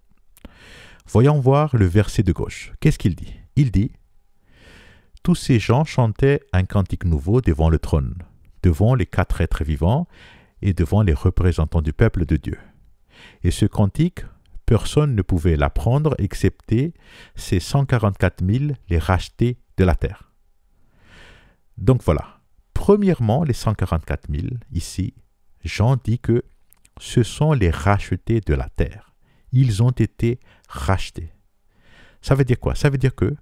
Voyons voir le verset de gauche. Qu'est-ce qu'il dit? Il dit « Tous ces gens chantaient un cantique nouveau devant le trône, devant les 4 êtres vivants et devant les représentants du peuple de Dieu. Et ce cantique, personne ne pouvait l'apprendre excepté ces 144 000 les rachetés de la terre. » Donc voilà. Premièrement, les 144 000, ici, Jean dit que ce sont les rachetés de la terre. Ils ont été rachetés. Ça veut dire quoi? Ça veut dire que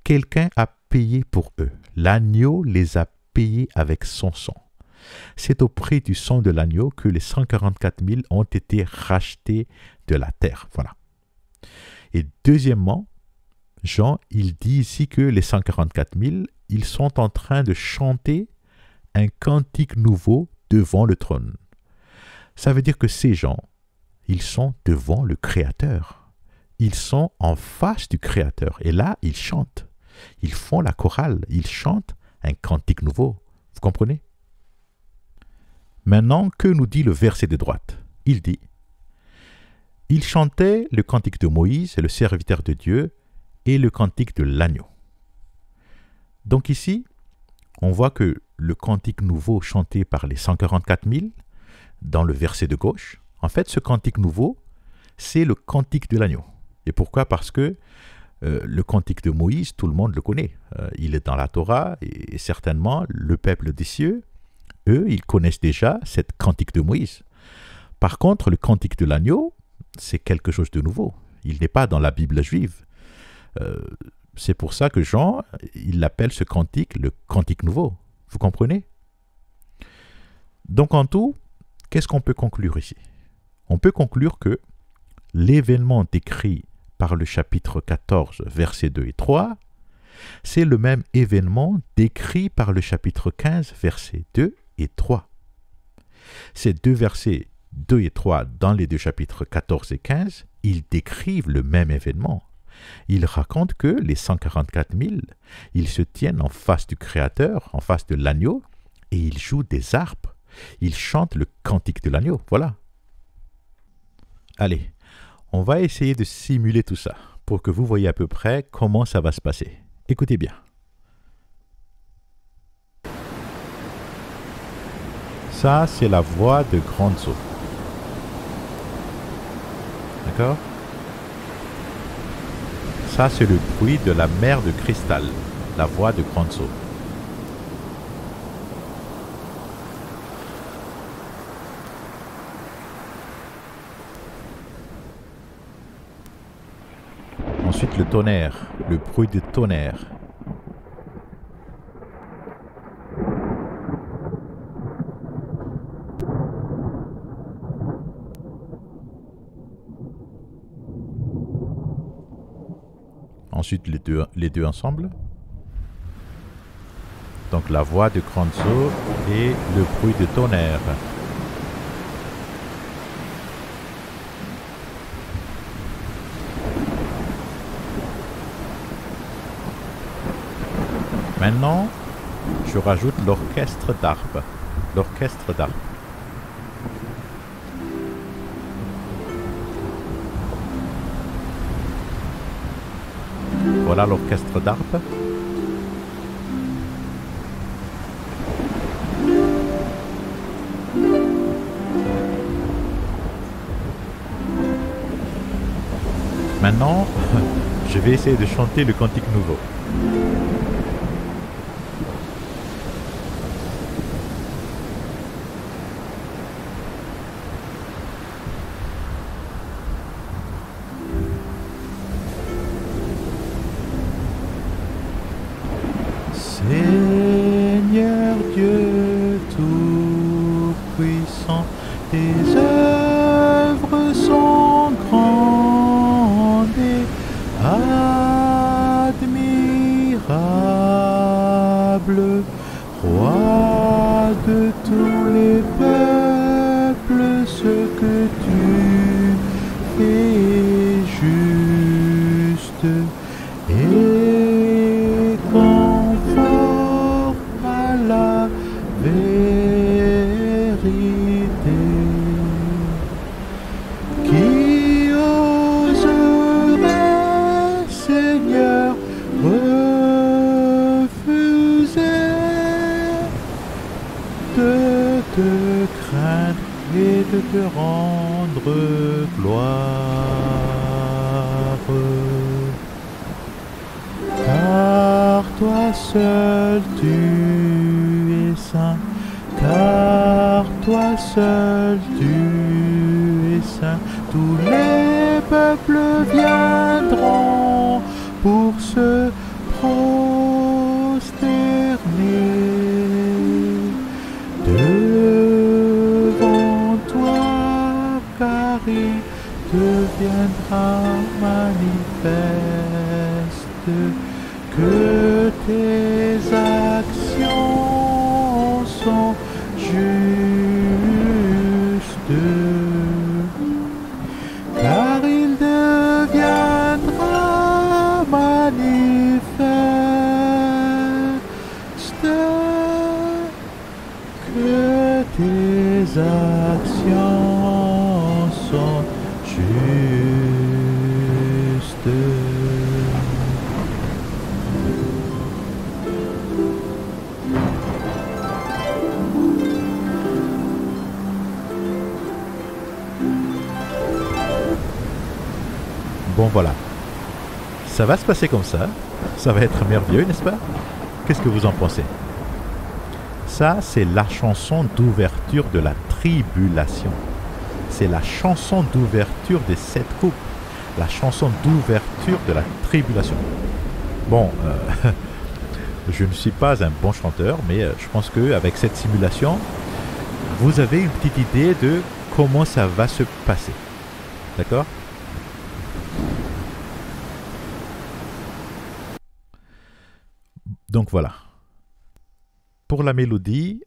quelqu'un a payé pour eux. L'agneau les a payés avec son sang. C'est au prix du sang de l'agneau que les 144 000 ont été rachetés de la terre. Voilà. Et deuxièmement, Jean, il dit ici que les 144 000, ils sont en train de chanter un cantique nouveau devant le trône. Ça veut dire que ces gens, ils sont devant le Créateur. Ils sont en face du Créateur. Et là, ils chantent. Ils font la chorale. Ils chantent un cantique nouveau. Vous comprenez? Maintenant, que nous dit le verset de droite? Il dit « Ils chantaient le cantique de Moïse, le serviteur de Dieu, et le cantique de l'agneau. » Donc ici, on voit que le cantique nouveau chanté par les 144 000, dans le verset de gauche, en fait, ce cantique nouveau, c'est le cantique de l'agneau. Et pourquoi? Parce que le cantique de Moïse, tout le monde le connaît. Il est dans la Torah et certainement le peuple des cieux, eux, ils connaissent déjà cette cantique de Moïse. Par contre, le cantique de l'agneau, c'est quelque chose de nouveau. Il n'est pas dans la Bible juive. C'est pour ça que Jean, il appelle ce cantique le cantique nouveau. Vous comprenez? Donc en tout, qu'est-ce qu'on peut conclure ici? On peut conclure que l'événement décrit par le chapitre 14, versets 2 et 3, c'est le même événement décrit par le chapitre 15, versets 2 et 3. Ces 2 versets 2 et 3 dans les 2 chapitres 14 et 15, ils décrivent le même événement. Ils racontent que les 144 000, ils se tiennent en face du Créateur, en face de l'agneau, et ils jouent des harpes. Ils chantent le cantique de l'agneau. Voilà. Allez, on va essayer de simuler tout ça pour que vous voyez à peu près comment ça va se passer. Écoutez bien. Ça, c'est la voix de grandes eaux. D'accord? Ça, c'est le bruit de la mer de cristal, la voix de Kwanzaa. Ensuite, le tonnerre, le bruit du tonnerre. Ensuite, les deux ensemble. Donc, la voix de Kwanzaa et le bruit du tonnerre. Maintenant, je rajoute l'orchestre d'harpe. L'orchestre d'harpe. Voilà l'orchestre d'harpe. Maintenant, je vais essayer de chanter le cantique nouveau. Seigneur Dieu Tout-Puissant, tes œuvres sont grandes et admirables, Roi de tous les peuples, ce que tu fais juste et conforme à la vérité. Qui oserait, Seigneur, refuser de te craindre et de te rendre gloire? Car toi seul tu es saint, car toi seul tu es saint. Tous les peuples viendront pour se prosterner devant toi, car il deviendra manifeste que tes actions sont justes, car il deviendra manifeste que tes actions sont justes. Bon voilà, ça va se passer comme ça va être merveilleux, n'est-ce pas? Qu'est-ce que vous en pensez? Ça, c'est la chanson d'ouverture de la tribulation. C'est la chanson d'ouverture des 7 couples. La chanson d'ouverture de la tribulation. Bon, je ne suis pas un bon chanteur, mais je pense qu'avec cette simulation, vous avez une petite idée de comment ça va se passer. D'accord? Donc voilà. Pour la mélodie,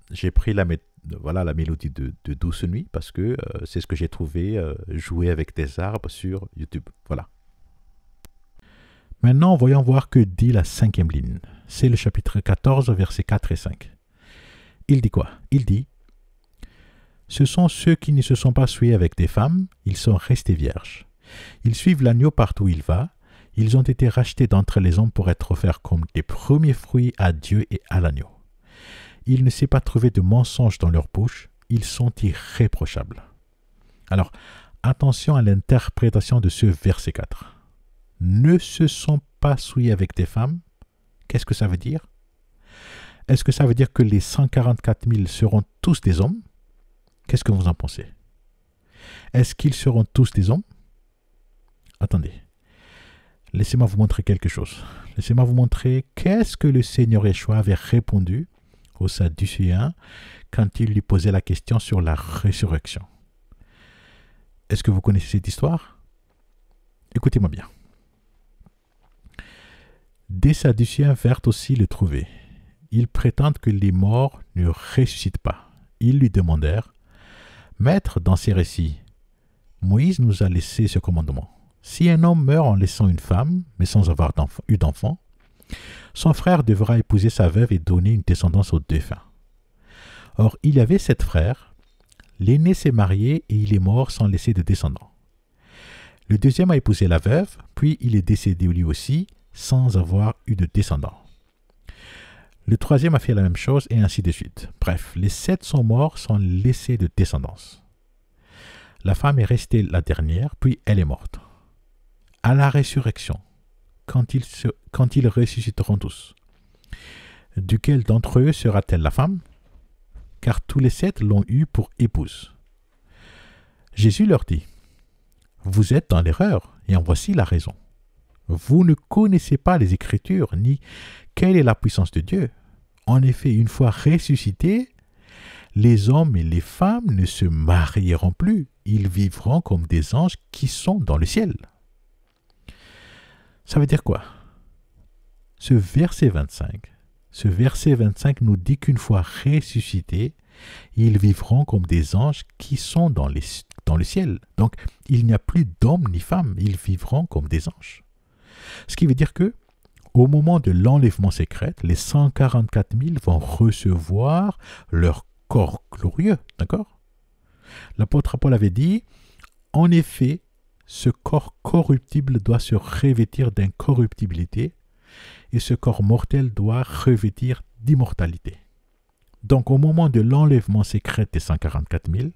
j'ai pris la mélodie de Douce Nuit parce que c'est ce que j'ai trouvé joué avec des arbres sur YouTube. Voilà. Maintenant, voyons voir que dit la 5e ligne. C'est le chapitre 14, versets 4 et 5. Il dit quoi? Il dit: ce sont ceux qui ne se sont pas souillés avec des femmes, ils sont restés vierges. Ils suivent l'agneau partout où il va. Ils ont été rachetés d'entre les hommes pour être offerts comme des premiers fruits à Dieu et à l'agneau. Il ne s'est pas trouvé de mensonge dans leur bouche. Ils sont irréprochables. Alors, attention à l'interprétation de ce verset 4. Ne se sont pas souillés avec des femmes. Qu'est-ce que ça veut dire? Est-ce que ça veut dire que les 144 000 seront tous des hommes? Qu'est-ce que vous en pensez? Est-ce qu'ils seront tous des hommes? Attendez. Laissez-moi vous montrer quelque chose. Laissez-moi vous montrer qu'est-ce que le Seigneur Yeshua avait répondu aux Sadducéens quand il lui posait la question sur la résurrection. Est-ce que vous connaissez cette histoire? Écoutez-moi bien. Des Sadducéens vinrent aussi le trouver. Ils prétendent que les morts ne ressuscitent pas. Ils lui demandèrent, « Maître, dans ces récits, Moïse nous a laissé ce commandement. Si un homme meurt en laissant une femme, mais sans avoir eu d'enfant, son frère devra épouser sa veuve et donner une descendance au défunt. Or, il y avait 7 frères. L'aîné s'est marié et il est mort sans laisser de descendants. Le deuxième a épousé la veuve, puis il est décédé lui aussi, sans avoir eu de descendants. Le troisième a fait la même chose, et ainsi de suite. Bref, les 7 sont morts sans laisser de descendance. La femme est restée la dernière, puis elle est morte. À la résurrection, quand ils ressusciteront tous, duquel d'entre eux sera-t-elle la femme? Car tous les 7 l'ont eue pour épouse. Jésus leur dit, « Vous êtes dans l'erreur, et en voici la raison. Vous ne connaissez pas les Écritures, ni quelle est la puissance de Dieu. En effet, une fois ressuscités, les hommes et les femmes ne se marieront plus. Ils vivront comme des anges qui sont dans le ciel. » Ça veut dire quoi? Ce verset 25 nous dit qu'une fois ressuscités, ils vivront comme des anges qui sont dans le ciel. Donc, il n'y a plus d'hommes ni femmes, ils vivront comme des anges. Ce qui veut dire que, au moment de l'enlèvement secret, les 144 000 vont recevoir leur corps glorieux, d'accord? L'apôtre Paul avait dit, en effet, ce corps corruptible doit se revêtir d'incorruptibilité et ce corps mortel doit revêtir d'immortalité. Donc, au moment de l'enlèvement secret des 144 000,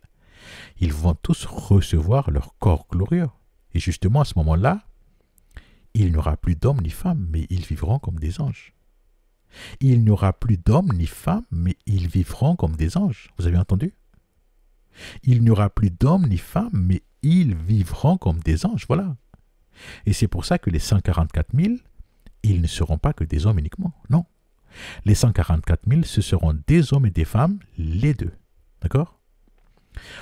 ils vont tous recevoir leur corps glorieux. Et justement, à ce moment-là, il n'y aura plus d'hommes ni femmes, mais ils vivront comme des anges. Il n'y aura plus d'hommes ni femmes, mais ils vivront comme des anges. Vous avez entendu? Il n'y aura plus d'hommes ni femmes, mais ils vivront comme des anges, voilà. Et c'est pour ça que les 144 000, ils ne seront pas que des hommes uniquement, non. Les 144 000, ce seront des hommes et des femmes, les deux, d'accord?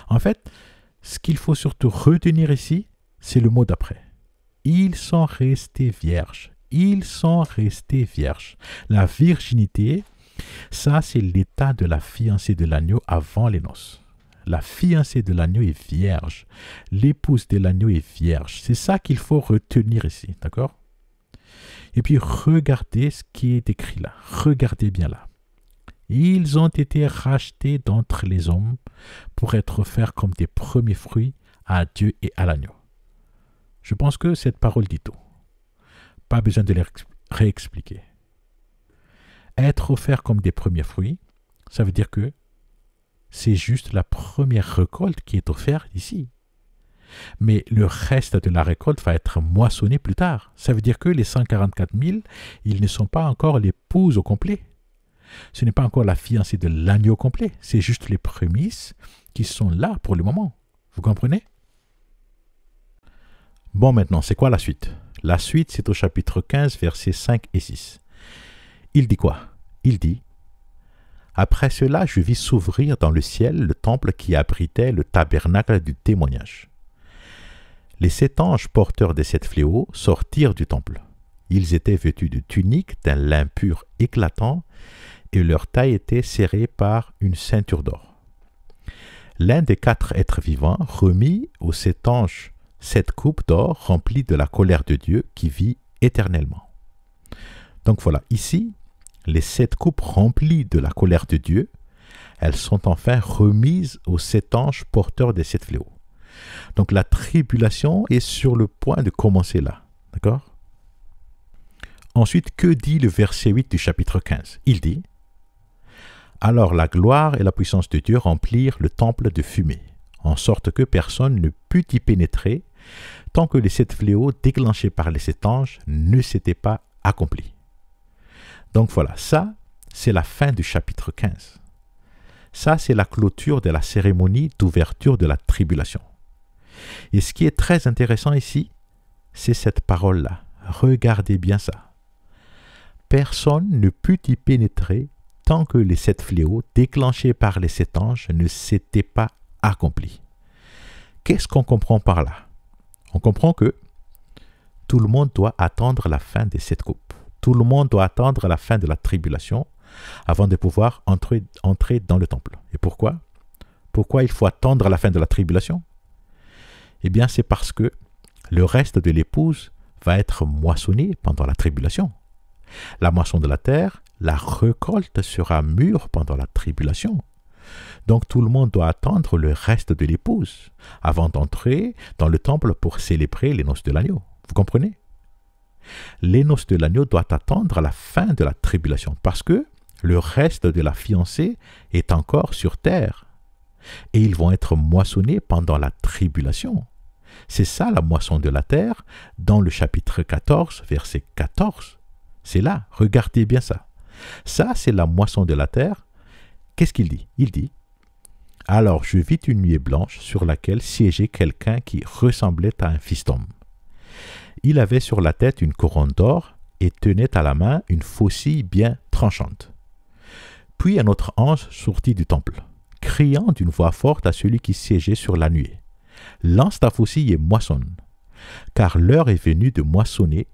En fait, ce qu'il faut surtout retenir ici, c'est le mot d'après. Ils sont restés vierges. Ils sont restés vierges. La virginité, ça c'est l'état de la fiancée de l'agneau avant les noces. La fiancée de l'agneau est vierge. L'épouse de l'agneau est vierge. C'est ça qu'il faut retenir ici, d'accord? Et puis regardez ce qui est écrit là. Regardez bien là. Ils ont été rachetés d'entre les hommes pour être offerts comme des premiers fruits à Dieu et à l'agneau. Je pense que cette parole dit tout. Pas besoin de les réexpliquer. Être offert comme des premiers fruits, ça veut dire que c'est juste la première récolte qui est offerte ici. Mais le reste de la récolte va être moissonné plus tard. Ça veut dire que les 144 000, ils ne sont pas encore l'épouse au complet. Ce n'est pas encore la fiancée de l'agneau complet. C'est juste les prémices qui sont là pour le moment. Vous comprenez? Bon, maintenant, c'est quoi la suite? La suite, c'est au chapitre 15, versets 5 et 6. Il dit quoi? Il dit, « Après cela, je vis s'ouvrir dans le ciel le temple qui abritait le tabernacle du témoignage. Les 7 anges porteurs des 7 fléaux sortirent du temple. Ils étaient vêtus de tuniques d'un lin pur éclatant et leur taille était serrée par une ceinture d'or. L'un des 4 êtres vivants remit aux 7 anges 7 coupes d'or remplies de la colère de Dieu qui vit éternellement. » Donc voilà, ici, les 7 coupes remplies de la colère de Dieu, elles sont enfin remises aux 7 anges porteurs des 7 fléaux. Donc la tribulation est sur le point de commencer là. D'accord? Ensuite, que dit le verset 8 du chapitre 15? Il dit, « Alors la gloire et la puissance de Dieu remplirent le temple de fumée. en sorte que personne ne put y pénétrer tant que les 7 fléaux déclenchés par les 7 anges ne s'étaient pas accomplis. Donc voilà, ça, c'est la fin du chapitre 15. Ça, c'est la clôture de la cérémonie d'ouverture de la tribulation. Et ce qui est très intéressant ici, c'est cette parole-là. Regardez bien ça. Personne ne put y pénétrer tant que les 7 fléaux déclenchés par les 7 anges ne s'étaient pas accomplis. Qu'est-ce qu'on comprend par là? On comprend que tout le monde doit attendre la fin des 7 coupes. Tout le monde doit attendre la fin de la tribulation avant de pouvoir entrer dans le temple. Et pourquoi? Pourquoi il faut attendre la fin de la tribulation? Eh bien, c'est parce que le reste de l'épouse va être moissonné pendant la tribulation. La moisson de la terre, la récolte sera mûre pendant la tribulation. Donc tout le monde doit attendre le reste de l'épouse avant d'entrer dans le temple pour célébrer les noces de l'agneau. Vous comprenez? Les noces de l'agneau doivent attendre la fin de la tribulation parce que le reste de la fiancée est encore sur terre et ils vont être moissonnés pendant la tribulation. C'est ça la moisson de la terre dans le chapitre 14, verset 14. C'est là, regardez bien ça. Ça, c'est la moisson de la terre. Qu'est-ce qu'il dit? Il dit, « Alors je vis une nuée blanche sur laquelle siégeait quelqu'un qui ressemblait à un fils d'homme. Il avait sur la tête une couronne d'or et tenait à la main une faucille bien tranchante. Puis un autre ange sortit du temple, criant d'une voix forte à celui qui siégeait sur la nuée. « Lance ta faucille et moissonne, car l'heure est venue de moissonner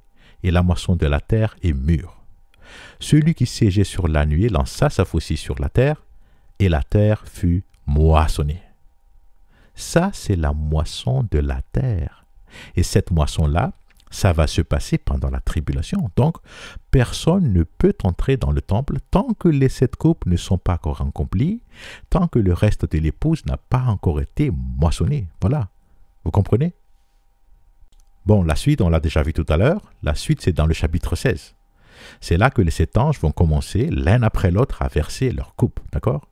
et la moisson de la terre est mûre. » Celui qui siégeait sur la nuée lança sa faucille sur la terre et la terre fut moissonnée. Ça, c'est la moisson de la terre. Et cette moisson-là, ça va se passer pendant la tribulation. Donc, personne ne peut entrer dans le temple tant que les 7 coupes ne sont pas encore accomplies, tant que le reste de l'épouse n'a pas encore été moissonné. Voilà. Vous comprenez? Bon, la suite, on l'a déjà vu tout à l'heure. La suite, c'est dans le chapitre 16. C'est là que les 7 anges vont commencer l'un après l'autre à verser leur coupe. D'accord?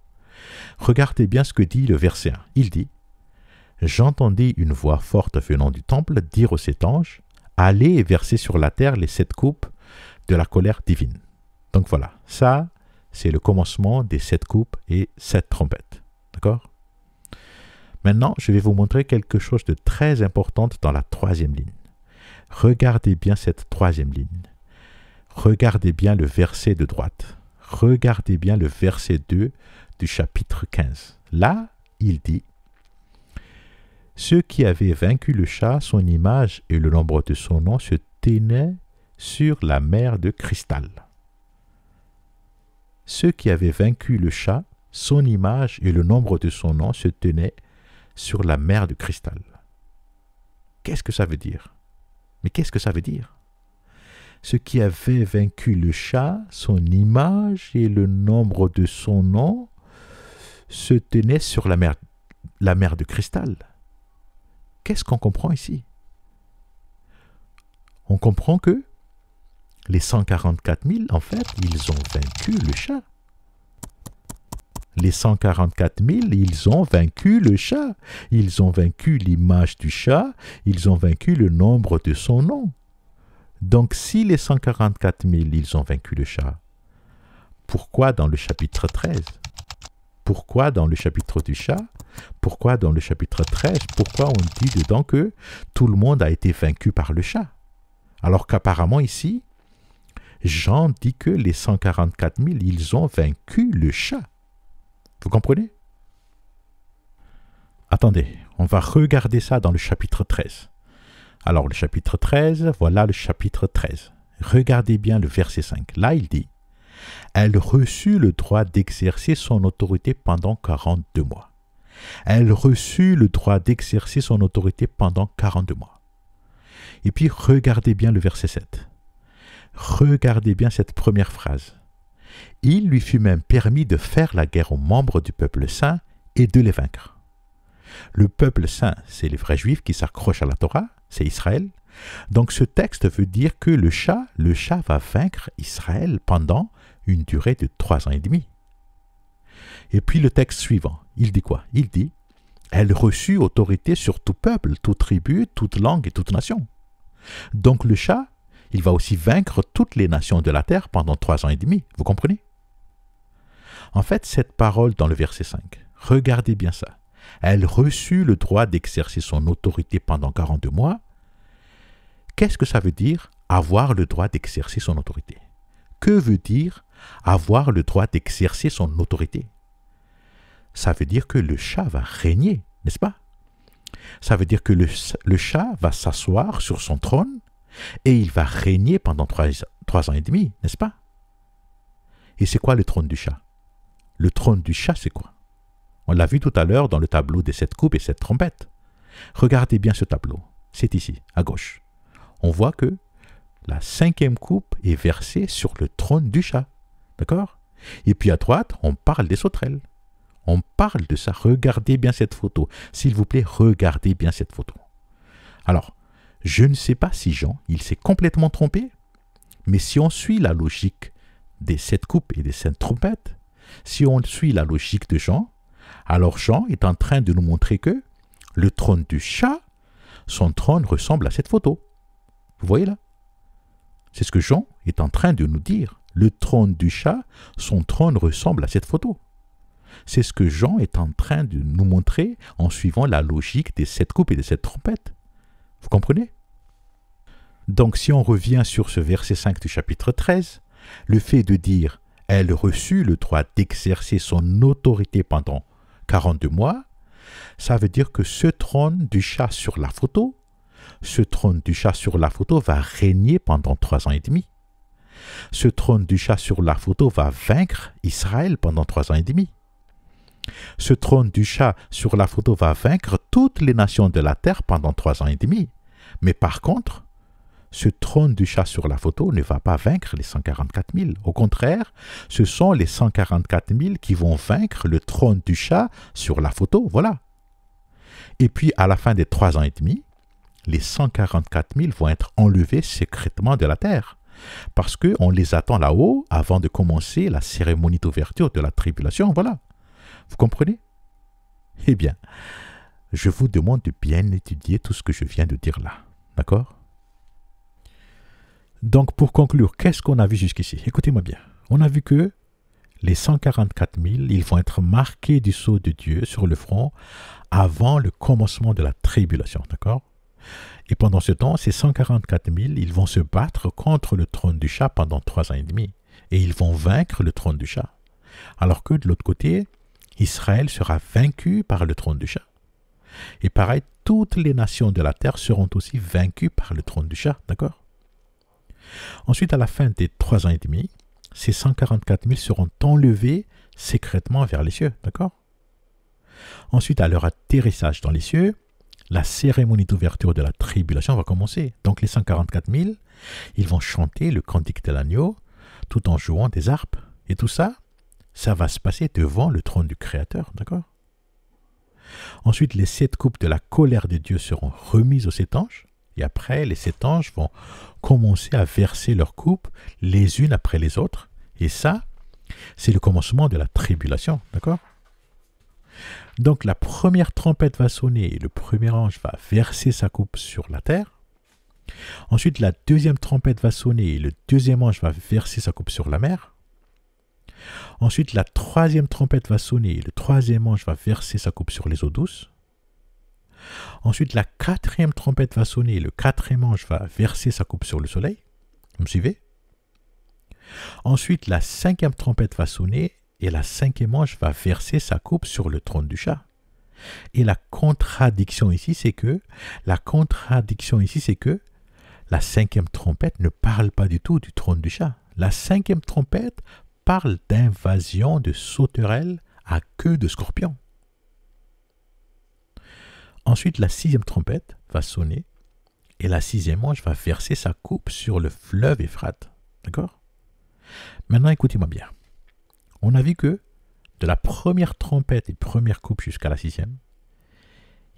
Regardez bien ce que dit le verset 1. Il dit, « J'entendis une voix forte venant du temple dire aux 7 anges, « Allez et versez sur la terre les 7 coupes de la colère divine. » Donc voilà, ça, c'est le commencement des 7 coupes et 7 trompettes. D'accord? Maintenant, je vais vous montrer quelque chose de très important dans la 3e ligne. Regardez bien cette 3e ligne. Regardez bien le verset de droite. Regardez bien le verset 2 du chapitre 15. Là, il dit, « Ceux qui avaient vaincu le chat, son image et le nombre de son nom se tenaient sur la mer de cristal. » Ceux qui avaient vaincu le chat, son image et le nombre de son nom se tenaient sur la mer de cristal. Qu'est-ce que ça veut dire? Mais qu'est-ce que ça veut dire? Ceux qui avaient vaincu le chat, son image et le nombre de son nom se tenaient sur la mer de cristal. Qu'est-ce qu'on comprend ici? On comprend que les 144 000, en fait, ils ont vaincu le chat. Les 144 000, ils ont vaincu le chat. Ils ont vaincu l'image du chat. Ils ont vaincu le nombre de son nom. Donc, si les 144 000, ils ont vaincu le chat, pourquoi dans le chapitre 13? Pourquoi dans le chapitre du chat? Pourquoi dans le chapitre 13? Pourquoi on dit dedans que tout le monde a été vaincu par le chat? Alors qu'apparemment ici, Jean dit que les 144 000, ils ont vaincu le chat. Vous comprenez? Attendez, on va regarder ça dans le chapitre 13. Alors le chapitre 13, voilà le chapitre 13. Regardez bien le verset 5. Là, il dit, « Elle reçut le droit d'exercer son autorité pendant 42 mois. Elle reçut le droit d'exercer son autorité pendant 42 mois. » Et puis, regardez bien le verset 7. Regardez bien cette première phrase. « Il lui fut même permis de faire la guerre aux membres du peuple saint et de les vaincre. » Le peuple saint, c'est les vrais juifs qui s'accrochent à la Torah, c'est Israël. Donc ce texte veut dire que le chat va vaincre Israël pendant une durée de 3 ans et demi. Et puis le texte suivant, il dit quoi? Il dit, Elle reçut autorité sur tout peuple, toute tribu, toute langue et toute nation. Donc le chat, il va aussi vaincre toutes les nations de la terre pendant 3 ans et demi. Vous comprenez? En fait, cette parole dans le verset 5, regardez bien ça. Elle reçut le droit d'exercer son autorité pendant 42 mois. Qu'est-ce que ça veut dire, avoir le droit d'exercer son autorité? Que veut dire avoir le droit d'exercer son autorité? Ça veut dire que le chat va régner, n'est-ce pas? Ça veut dire que le chat va s'asseoir sur son trône et il va régner pendant 3 ans et demi, n'est-ce pas? Et c'est quoi le trône du chat? Le trône du chat, c'est quoi? On l'a vu tout à l'heure dans le tableau des 7 coupes et 7 trompettes. Regardez bien ce tableau. C'est ici, à gauche. On voit que la 5e coupe est versée sur le trône du chat. D'accord? Et puis à droite, on parle des sauterelles. On parle de ça. Regardez bien cette photo. S'il vous plaît, regardez bien cette photo. Alors, je ne sais pas si Jean, il s'est complètement trompé, mais si on suit la logique des 7 coupes et des 7 trompettes, si on suit la logique de Jean, alors Jean est en train de nous montrer que le trône du chat, son trône ressemble à cette photo. Vous voyez là? C'est ce que Jean est en train de nous dire. Le trône du chat, son trône ressemble à cette photo. C'est ce que Jean est en train de nous montrer en suivant la logique des 7 coupes et des 7 trompettes. Vous comprenez? Donc si on revient sur ce verset 5 du chapitre 13, le fait de dire « Elle reçut le droit d'exercer son autorité pendant 42 mois », ça veut dire que ce trône du chat sur la photo, va régner pendant 3 ans et demi. Ce trône du chat sur la photo va vaincre Israël pendant 3 ans et demi. Ce trône du chat sur la photo va vaincre toutes les nations de la terre pendant 3 ans et demi. Mais par contre, ce trône du chat sur la photo ne va pas vaincre les 144 000. Au contraire, ce sont les 144 000 qui vont vaincre le trône du chat sur la photo. Voilà. Et puis, à la fin des 3 ans et demi, les 144 000 vont être enlevés secrètement de la terre. Parce qu'on les attend là-haut avant de commencer la cérémonie d'ouverture de la tribulation. Voilà. Vous comprenez? Eh bien, je vous demande de bien étudier tout ce que je viens de dire là. D'accord? Donc, pour conclure, qu'est-ce qu'on a vu jusqu'ici? Écoutez-moi bien. On a vu que les 144 000, ils vont être marqués du sceau de Dieu sur le front avant le commencement de la tribulation. D'accord? Et pendant ce temps, ces 144 000, ils vont se battre contre le trône du chat pendant 3 ans et demi. Et ils vont vaincre le trône du chat. Alors que de l'autre côté, Israël sera vaincu par le trône du chat. Et pareil, toutes les nations de la terre seront aussi vaincues par le trône du chat. D'accord? Ensuite, à la fin des 3 ans et demi, ces 144 000 seront enlevés secrètement vers les cieux. D'accord? Ensuite, à leur atterrissage dans les cieux, la cérémonie d'ouverture de la tribulation va commencer. Donc les 144 000, ils vont chanter le cantique de l'agneau tout en jouant des harpes. Et tout ça, ça va se passer devant le trône du Créateur. D'accord? Ensuite, les 7 coupes de la colère de Dieu seront remises aux 7 anges. Et après, les 7 anges vont commencer à verser leurs coupes les unes après les autres. Et ça, c'est le commencement de la tribulation. D'accord? Donc la première trompette va sonner et le premier ange va verser sa coupe sur la terre. Ensuite, la deuxième trompette va sonner et le deuxième ange va verser sa coupe sur la mer. Ensuite, la troisième trompette va sonner et le troisième ange va verser sa coupe sur les eaux douces. Ensuite, la quatrième trompette va sonner et le quatrième ange va verser sa coupe sur le soleil. Vous me suivez? Ensuite, la cinquième trompette va sonner et la cinquième ange va verser sa coupe sur le trône du chat. Et la contradiction ici, c'est que la cinquième trompette ne parle pas du tout du trône du chat. La cinquième trompette parle d'invasion de sauterelles à queue de scorpion. Ensuite, la sixième trompette va sonner et la sixième ange va verser sa coupe sur le fleuve Euphrate. D'accord? Maintenant, écoutez-moi bien. On a vu que de la première trompette et première coupe jusqu'à la sixième,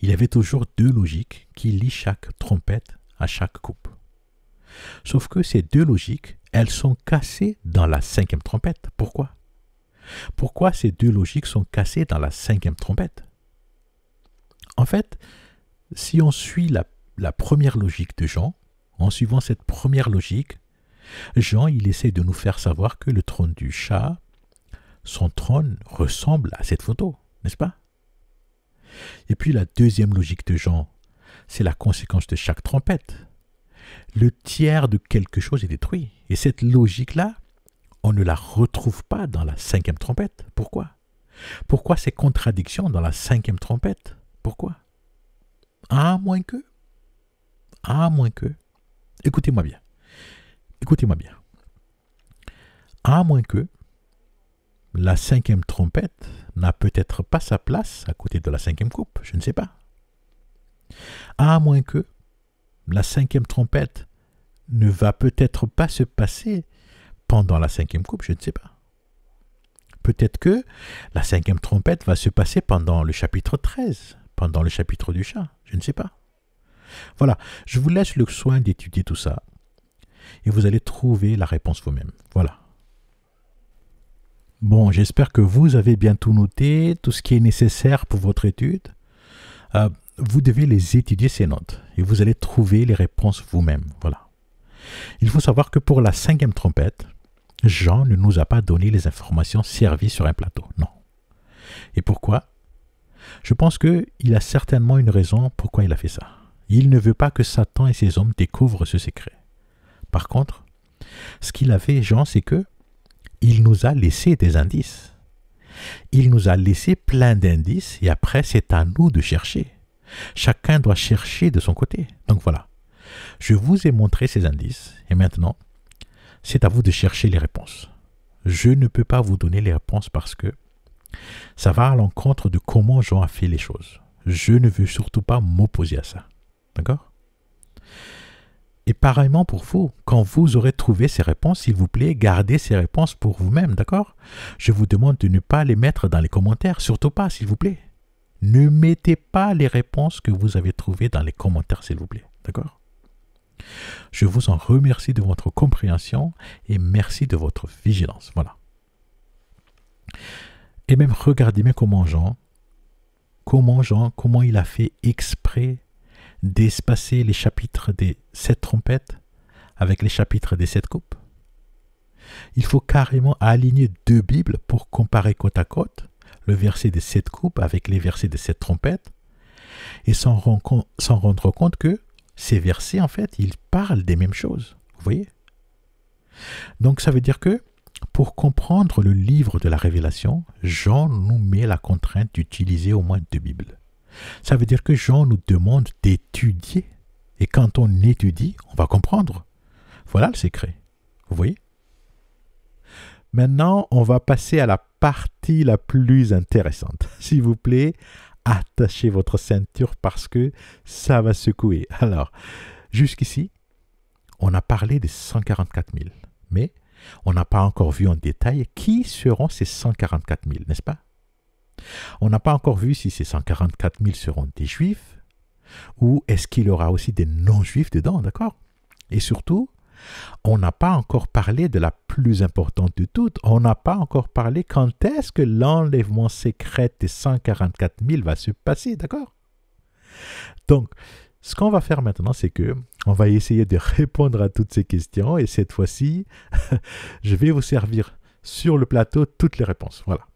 il y avait toujours 2 logiques qui lient chaque trompette à chaque coupe. Sauf que ces 2 logiques, elles sont cassées dans la cinquième trompette. Pourquoi? Pourquoi ces 2 logiques sont cassées dans la cinquième trompette? En fait, si on suit la première logique de Jean, en suivant cette première logique, Jean, il essaie de nous faire savoir que le trône du chat, son trône ressemble à cette photo, n'est-ce pas? Et puis la deuxième logique de Jean, c'est la conséquence de chaque trompette. Le tiers de quelque chose est détruit. Et cette logique-là, on ne la retrouve pas dans la cinquième trompette. Pourquoi? Pourquoi ces contradictions dans la cinquième trompette? Pourquoi? À moins que, écoutez-moi bien, à moins que la cinquième trompette n'a peut-être pas sa place à côté de la cinquième coupe, je ne sais pas. À moins que la cinquième trompette ne va peut-être pas se passer pendant la cinquième coupe, je ne sais pas. Peut-être que la cinquième trompette va se passer pendant le chapitre 13, pendant le chapitre du chat, je ne sais pas. Voilà, je vous laisse le soin d'étudier tout ça et vous allez trouver la réponse vous-même. Voilà. Bon, j'espère que vous avez bien tout noté, tout ce qui est nécessaire pour votre étude. Vous devez les étudier, ces notes, et vous allez trouver les réponses vous-même. Voilà. Il faut savoir que pour la cinquième trompette, Jean ne nous a pas donné les informations servies sur un plateau. Non. Et pourquoi? Je pense qu'il a certainement une raison pourquoi il a fait ça. Il ne veut pas que Satan et ses hommes découvrent ce secret. Par contre, ce qu'il a fait, Jean, c'est que il nous a laissé des indices. Il nous a laissé plein d'indices et après, c'est à nous de chercher. Chacun doit chercher de son côté. Donc voilà, je vous ai montré ces indices et maintenant, c'est à vous de chercher les réponses. Je ne peux pas vous donner les réponses parce que ça va à l'encontre de comment Jean a fait les choses. Je ne veux surtout pas m'opposer à ça. D'accord? Et pareillement pour vous, quand vous aurez trouvé ces réponses, s'il vous plaît, gardez ces réponses pour vous-même, d'accord? Je vous demande de ne pas les mettre dans les commentaires, surtout pas, s'il vous plaît. Ne mettez pas les réponses que vous avez trouvées dans les commentaires, s'il vous plaît, d'accord? Je vous en remercie de votre compréhension et merci de votre vigilance, voilà. Et même regardez bien comment il a fait exprès d'espacer les chapitres des 7 trompettes avec les chapitres des 7 coupes. Il faut carrément aligner 2 Bibles pour comparer côte à côte le verset des 7 coupes avec les versets des 7 trompettes et s'en rendre compte que ces versets, en fait, ils parlent des mêmes choses. Vous voyez? Donc ça veut dire que pour comprendre le livre de la Révélation, Jean nous met la contrainte d'utiliser au moins 2 Bibles. Ça veut dire que Jean nous demande d'étudier. Et quand on étudie, on va comprendre. Voilà le secret. Vous voyez? Maintenant, on va passer à la partie la plus intéressante. S'il vous plaît, attachez votre ceinture parce que ça va secouer. Alors, jusqu'ici, on a parlé des 144 000. Mais on n'a pas encore vu en détail qui seront ces 144 000, n'est-ce pas? On n'a pas encore vu si ces 144 000 seront des juifs ou est-ce qu'il y aura aussi des non-juifs dedans, d'accord? Et surtout, on n'a pas encore parlé de la plus importante de toutes. On n'a pas encore parlé quand est-ce que l'enlèvement secret des 144 000 va se passer, d'accord? Donc, ce qu'on va faire maintenant, c'est que on va essayer de répondre à toutes ces questions et cette fois-ci, je vais vous servir sur le plateau toutes les réponses. Voilà.